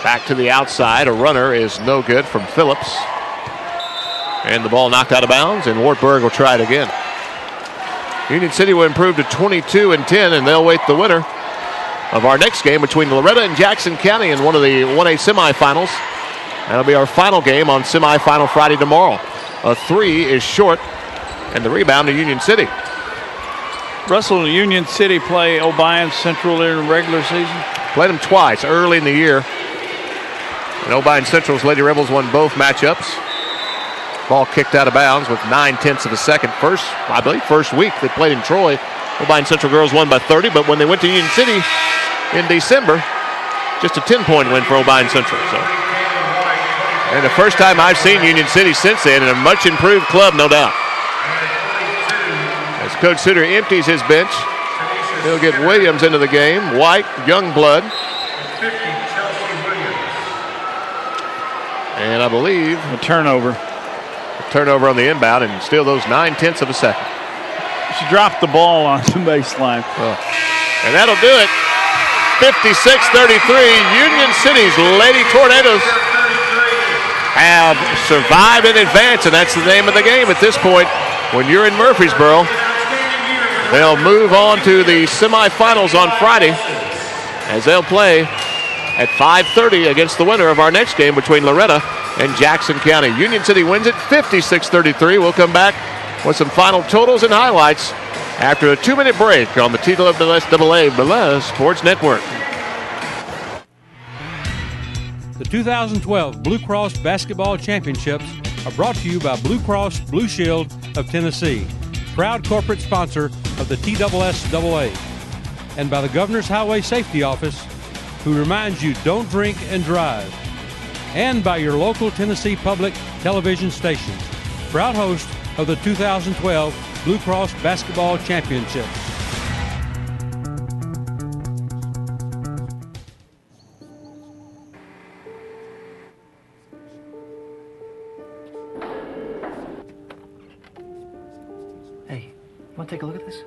back to the outside. A runner is no good from Phillips. And the ball knocked out of bounds, and Wartburg will try it again. Union City will improve to 22-10, and they'll wait the winner of our next game between Loretta and Jackson County in one of the 1A semifinals. That'll be our final game on semifinal Friday tomorrow. A three is short, and the rebound to Union City. Russell, Union City play Obion Central in the regular season? Played them twice early in the year. And Obion Central's Lady Rebels won both matchups. Ball kicked out of bounds with 9/10 of a second. First week they played in Troy. Obion Central girls won by 30, but when they went to Union City in December, just a 10-point win for Obion Central. So, and the first time I've seen Union City since then, in a much improved club, no doubt. As Coach Suter empties his bench, he'll get Williams into the game. White, Youngblood. And I believe a turnover. Turnover on the inbound, and still those 9/10 of a second. She dropped the ball on the baseline. And that'll do it. 56-33. Union City's Lady Tornadoes have survived in advance, and that's the name of the game at this point. When you're in Murfreesboro, they'll move on to the semifinals on Friday, as they'll play at 5:30 against the winner of our next game between Loretta and Jackson County. Union City wins it 56-33. We'll come back with some final totals and highlights after a 2-minute break on the TSSAA Sports Network. The 2012 Blue Cross Basketball Championships are brought to you by Blue Cross Blue Shield of Tennessee, proud corporate sponsor of the TSSAA, and by the Governor's Highway Safety Office, who reminds you don't drink and drive, and by your local Tennessee Public Television station, proud host of the 2012 Blue Cross Basketball Championships. Hey, want to take a look at this?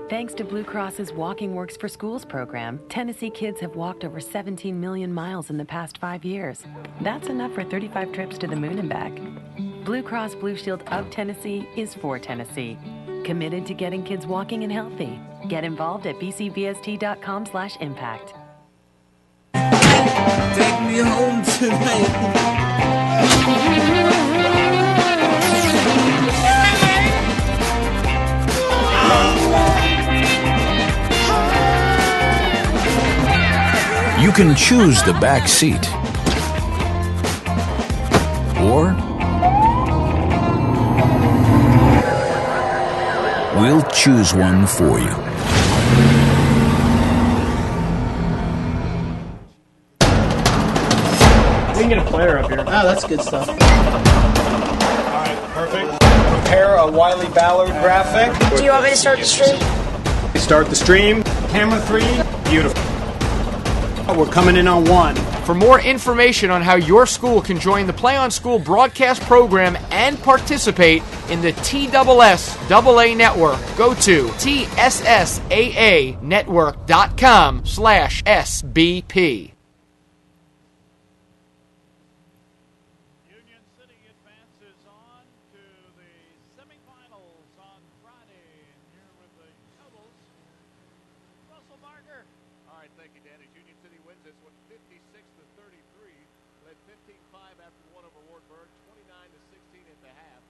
Thanks to Blue Cross's Walking Works for Schools program, Tennessee kids have walked over 17 million miles in the past 5 years. That's enough for 35 trips to the moon and back. Blue Cross Blue Shield of Tennessee is for Tennessee. Committed to getting kids walking and healthy. Get involved at bcbst.com/impact. Take me home tonight. You can choose the back seat, or we'll choose one for you. We can get a player up here. Oh, that's good stuff. All right, perfect. Prepare a Wiley Ballard graphic. Do you want me to start the stream? Start the stream. Camera 3. Beautiful. We're coming in on 1. For more information on how your school can join the Play on School broadcast program and participate in the TSSAA network, go to TSSAAnetwork.com/SBP. Led 15-5 after one over Wartburg, 29-16 at the half.